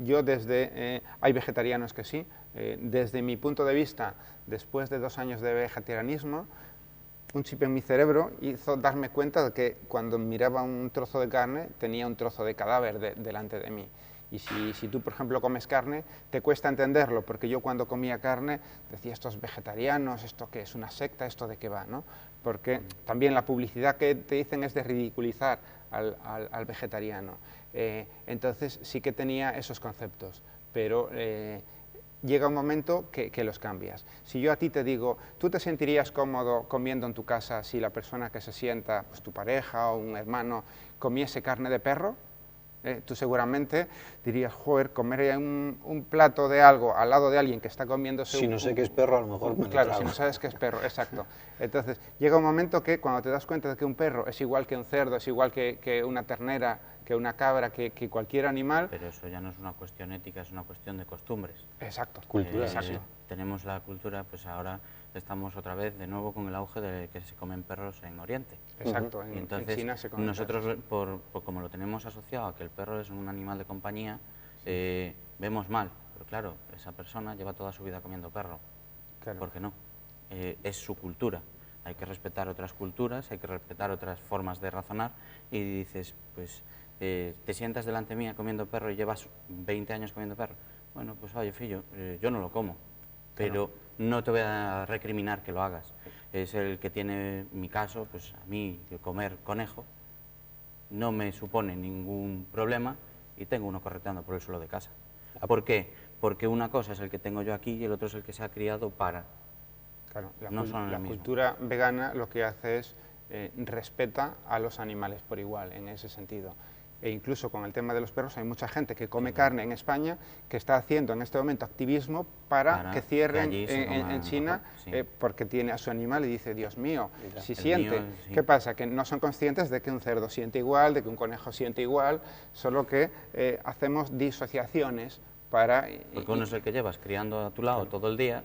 Yo desde... hay vegetarianos que sí. Desde mi punto de vista, después de 2 años de vegetarianismo, un chip en mi cerebro hizo darme cuenta de que cuando miraba un trozo de carne, tenía un trozo de cadáver delante de mí. Y si tú, por ejemplo, comes carne, te cuesta entenderlo, porque yo cuando comía carne decía, estos vegetarianos, esto que es una secta, esto de qué va, ¿no? porque también la publicidad que te dicen es de ridiculizar al vegetariano. Entonces sí que tenía esos conceptos, pero llega un momento que los cambias. Si yo a ti te digo, ¿tú te sentirías cómodo comiendo en tu casa si la persona que se sienta, pues tu pareja o un hermano, comiese carne de perro? Tú seguramente dirías, joder, comer un plato de algo al lado de alguien que está comiéndose Si no sé qué es perro, a lo mejor me lo Claro, trago. si no sabes qué es perro, exacto. Entonces, llega un momento que cuando te das cuenta de que un perro es igual que un cerdo, es igual que una ternera, que una cabra, que cualquier animal... Pero eso ya no es una cuestión ética, es una cuestión de costumbres. Exacto. Cultura. Exacto. Tenemos la cultura, pues ahora estamos otra vez de nuevo con el auge de que se comen perros en Oriente. Exacto, Y entonces, en China se comen nosotros, por como lo tenemos asociado a que el perro es un animal de compañía, vemos mal. Pero claro, esa persona lleva toda su vida comiendo perro. Claro. ¿Por qué no? Es su cultura. Hay que respetar otras culturas, hay que respetar otras formas de razonar y dices, pues, te sientas delante mía comiendo perro y llevas 20 años comiendo perro. Bueno, pues oye, fillo, yo no lo como, pero no te voy a recriminar que lo hagas. Es el que tiene mi caso, pues a mí comer conejo no me supone ningún problema y tengo uno correteando por el suelo de casa. ¿Por qué? Porque una cosa es el que tengo yo aquí y el otro es el que se ha criado para... Claro, la cultura vegana lo que hace es respeta a los animales por igual, en ese sentido. E incluso con el tema de los perros hay mucha gente que come carne en España que está haciendo en este momento activismo para que cierren en China porque tiene a su animal y dice, Dios mío, si siente. ¿Qué pasa? Que no son conscientes de que un cerdo siente igual, de que un conejo siente igual, solo que hacemos disociaciones para... Porque uno es el que llevas criando a tu lado todo el día,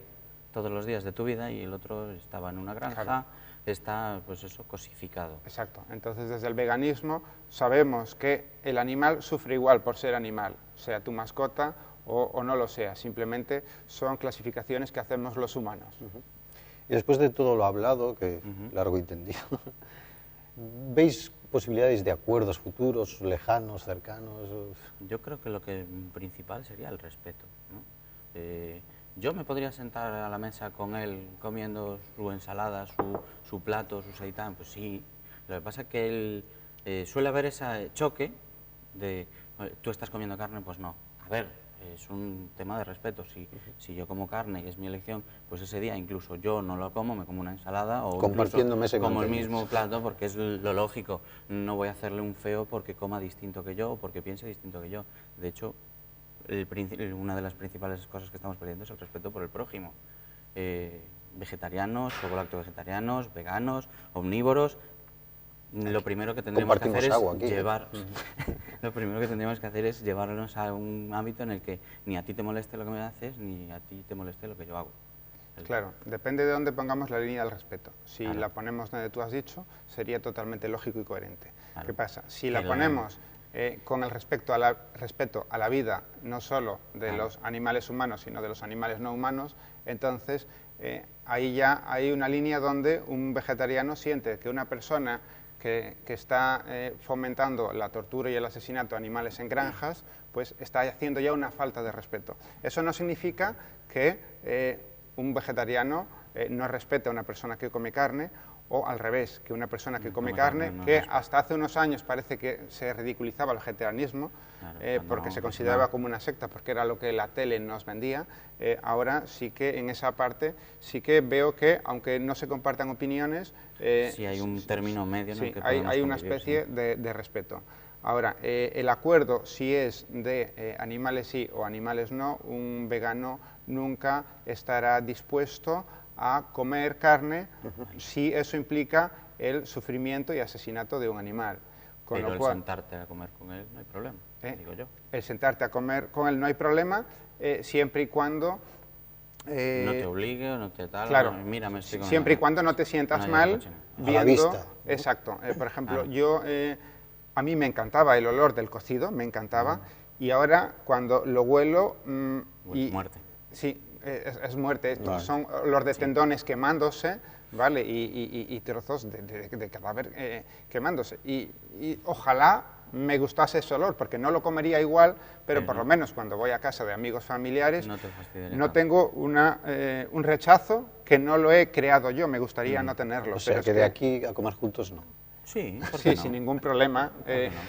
todos los días de tu vida, y el otro estaba en una granja, está, pues eso, cosificado. Exacto. Entonces, desde el veganismo sabemos que el animal sufre igual por ser animal, sea tu mascota o no lo sea, simplemente son clasificaciones que hacemos los humanos. Y después de todo lo hablado, que largo y tendido, ¿veis posibilidades de acuerdos futuros, lejanos, cercanos? Yo creo que lo que principal sería el respeto, ¿no? Yo me podría sentar a la mesa con él comiendo su ensalada, su plato, su seitán, pues sí. Lo que pasa es que suele haber ese choque de, tú estás comiendo carne, pues no. A ver, es un tema de respeto. Si yo como carne y es mi elección, pues ese día incluso yo no lo como, me como una ensalada o compartiéndome ese como el mismo plato, porque es lo lógico. No voy a hacerle un feo porque coma distinto que yo o porque piense distinto que yo. De hecho, una de las principales cosas que estamos perdiendo es el respeto por el prójimo. Vegetarianos, lacto-vegetarianos, veganos, omnívoros. Lo primero que tendríamos que hacer es llevarnos a un ámbito en el que ni a ti te moleste lo que me haces, ni a ti te moleste lo que yo hago. Claro, depende de dónde pongamos la línea del respeto. Si la ponemos donde tú has dicho, sería totalmente lógico y coherente. ¿Qué pasa? Si la ponemos con el respeto a la vida, no solo de los animales humanos, sino de los animales no humanos, entonces ahí ya hay una línea donde un vegetariano siente que una persona que está fomentando la tortura y el asesinato de animales en granjas, pues está haciendo ya una falta de respeto. Eso no significa que un vegetariano no respete a una persona que come carne, o al revés, que una persona que come carne, que hasta hace unos años parece que se ridiculizaba el vegetarianismo, porque se consideraba como una secta, porque era lo que la tele nos vendía, ahora sí que en esa parte sí que veo que, aunque no se compartan opiniones... sí, hay un término medio en el que hay una especie de respeto. Ahora, el acuerdo, si es de animales sí o animales no, un vegano nunca estará dispuesto a comer carne si eso implica el sufrimiento y asesinato de un animal. Pero el sentarte a comer con él no hay problema, digo yo. El sentarte a comer con él no hay problema, siempre y cuando... no te obligue o no te tal, claro, mira, me estoy siempre y cuando no te sientas mal viendo... A la vista. Exacto. Por ejemplo, a mí me encantaba el olor del cocido, me encantaba, y ahora cuando lo huelo... muerte. Sí, es muerte. Son olor de tendones quemándose, ¿vale? Y trozos de cadáver quemándose. Y ojalá me gustase ese olor, porque no lo comería igual, pero por lo menos cuando voy a casa de amigos familiares no tengo un rechazo que no lo he creado yo, me gustaría no tenerlo. O sea, que de aquí a comer juntos no. Sí, sí, sin ningún problema.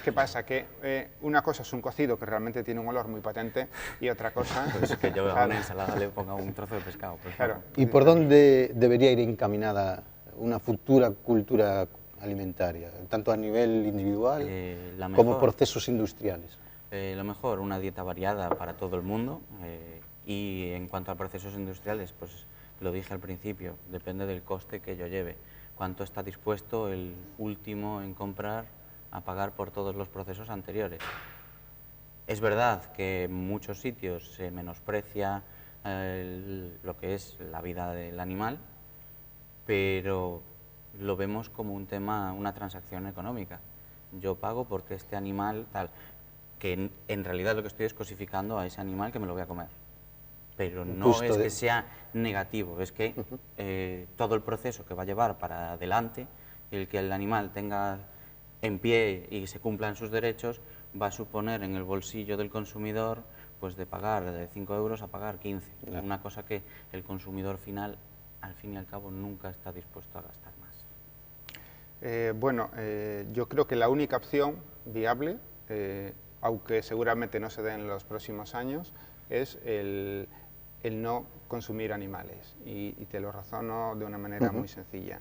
¿Qué pasa? Que una cosa es un cocido que realmente tiene un olor muy potente y otra cosa... Es que yo a una ensalada le ponga un trozo de pescado. Claro. ¿Y por dónde debería ir encaminada una futura cultura alimentaria, tanto a nivel individual como procesos industriales? Lo mejor, una dieta variada para todo el mundo y en cuanto a procesos industriales, pues lo dije al principio, depende del coste que yo lleve. Cuánto está dispuesto el último en comprar a pagar por todos los procesos anteriores. Es verdad que en muchos sitios se menosprecia lo que es la vida del animal, pero lo vemos como un tema, una transacción económica. Yo pago porque este animal tal, que en realidad lo que estoy es cosificando a ese animal que me lo voy a comer. Pero no es que sea negativo, es que todo el proceso que va a llevar para adelante, el que el animal tenga en pie y se cumplan sus derechos, va a suponer en el bolsillo del consumidor pues de pagar de 5 euros a pagar 15. Claro. Una cosa que el consumidor final, al fin y al cabo, nunca está dispuesto a gastar más. Yo creo que la única opción viable, aunque seguramente no se dé en los próximos años, es el no consumir animales, y te lo razono de una manera muy sencilla.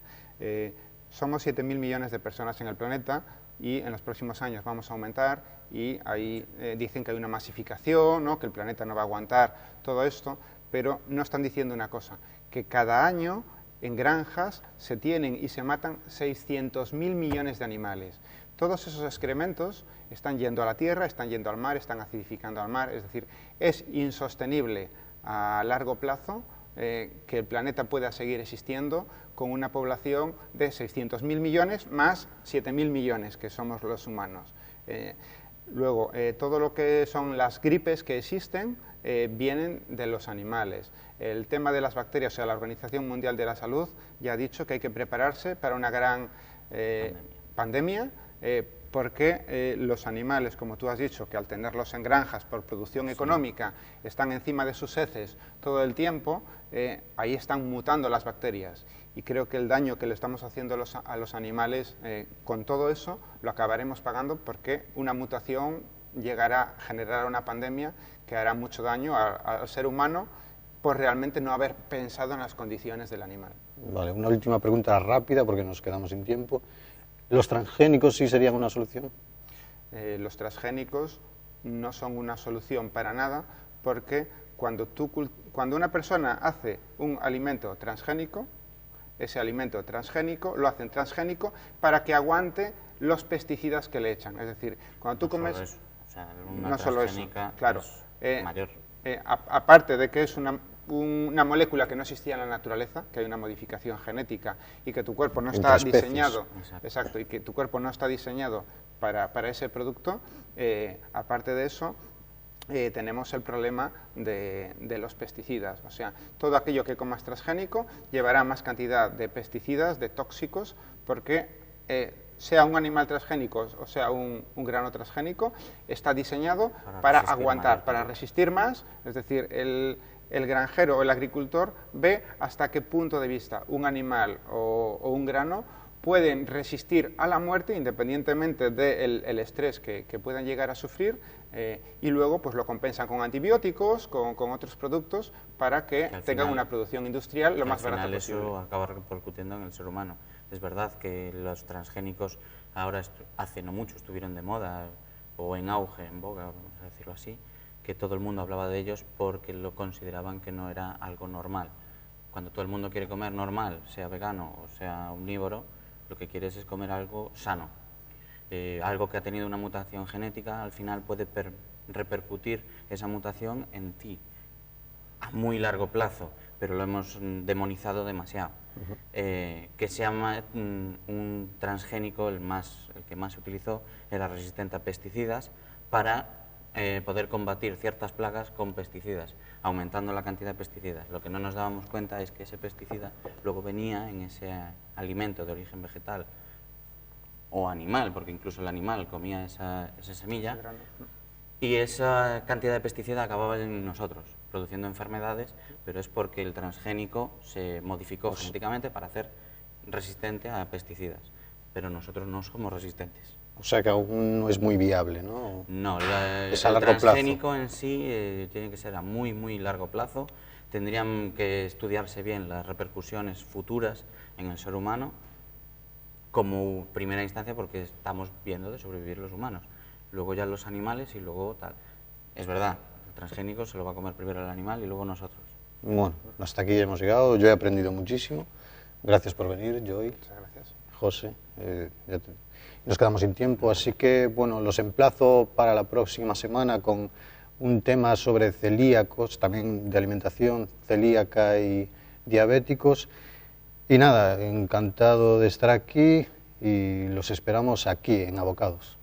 Somos 7.000 millones de personas en el planeta y en los próximos años vamos a aumentar, y ahí dicen que hay una masificación, ¿no?, que el planeta no va a aguantar todo esto, pero no están diciendo una cosa, que cada año en granjas se tienen y se matan 600.000 millones de animales. Todos esos excrementos están yendo a la tierra, están yendo al mar, están acidificando al mar, es decir, es insostenible a largo plazo que el planeta pueda seguir existiendo con una población de 600.000 millones más 7.000 millones que somos los humanos. Luego, todo lo que son las gripes que existen vienen de los animales. El tema de las bacterias, o sea, la Organización Mundial de la Salud ya ha dicho que hay que prepararse para una gran pandemia, porque los animales, como tú has dicho, que al tenerlos en granjas por producción económica están encima de sus heces todo el tiempo, ahí están mutando las bacterias. Y creo que el daño que le estamos haciendo a los animales con todo eso lo acabaremos pagando, porque una mutación llegará a generar una pandemia que hará mucho daño al ser humano por realmente no haber pensado en las condiciones del animal. Vale, una última pregunta rápida porque nos quedamos sin tiempo. ¿Los transgénicos sí serían una solución? Los transgénicos no son una solución para nada, porque cuando una persona hace un alimento transgénico, ese alimento transgénico lo hacen transgénico para que aguante los pesticidas que le echan. Es decir, cuando tú comes... Solo eso. O sea, no solo eso, claro. Mayor. Aparte de que es una molécula que no existía en la naturaleza, que hay una modificación genética y que tu cuerpo no está diseñado, exacto, y que tu cuerpo no está diseñado para ese producto, aparte de eso, tenemos el problema de los pesticidas. O sea, todo aquello que comas transgénico llevará más cantidad de pesticidas, de tóxicos, porque sea un animal transgénico o sea un grano transgénico, está diseñado para aguantar, para resistir más. Es decir, el granjero o el agricultor ve hasta qué punto de vista un animal o un grano pueden resistir a la muerte independientemente del estrés que puedan llegar a sufrir, y luego pues lo compensan con antibióticos, con otros productos, para que tengan una producción industrial lo más barata posible. Eso acaba repercutiendo en el ser humano. Es verdad que los transgénicos ahora, hace no mucho, estuvieron de moda o en auge, en boga, vamos a decirlo así, que todo el mundo hablaba de ellos porque lo consideraban que no era algo normal. Cuando todo el mundo quiere comer normal, sea vegano o sea omnívoro, lo que quieres es comer algo sano. Algo que ha tenido una mutación genética, al final puede repercutir esa mutación en ti a muy largo plazo, pero lo hemos demonizado demasiado. Que sea un transgénico, el que más se utilizó, era resistente a pesticidas para poder combatir ciertas plagas con pesticidas, aumentando la cantidad de pesticidas. Lo que no nos dábamos cuenta es que ese pesticida luego venía en ese alimento de origen vegetal. o animal, porque incluso el animal comía esa semilla, y esa cantidad de pesticida acababa en nosotros, produciendo enfermedades, pero es porque el transgénico se modificó genéticamente para hacer resistente a pesticidas, pero nosotros no somos resistentes. O sea que aún no es muy viable, ¿no? No, es a largo plazo. El transgénico en sí tiene que ser a muy, muy largo plazo. Tendrían que estudiarse bien las repercusiones futuras en el ser humano como primera instancia, porque estamos viendo de sobrevivir los humanos. Luego ya los animales y luego tal. Es verdad, el transgénico se lo va a comer primero el animal y luego nosotros. Bueno, hasta aquí ya hemos llegado. Yo he aprendido muchísimo. Gracias por venir, Joy. Muchas gracias. José. Nos quedamos sin tiempo, así que bueno, los emplazo para la próxima semana con un tema sobre celíacos, también de alimentación celíaca y diabéticos. Y nada, encantado de estar aquí y los esperamos aquí en Abocados.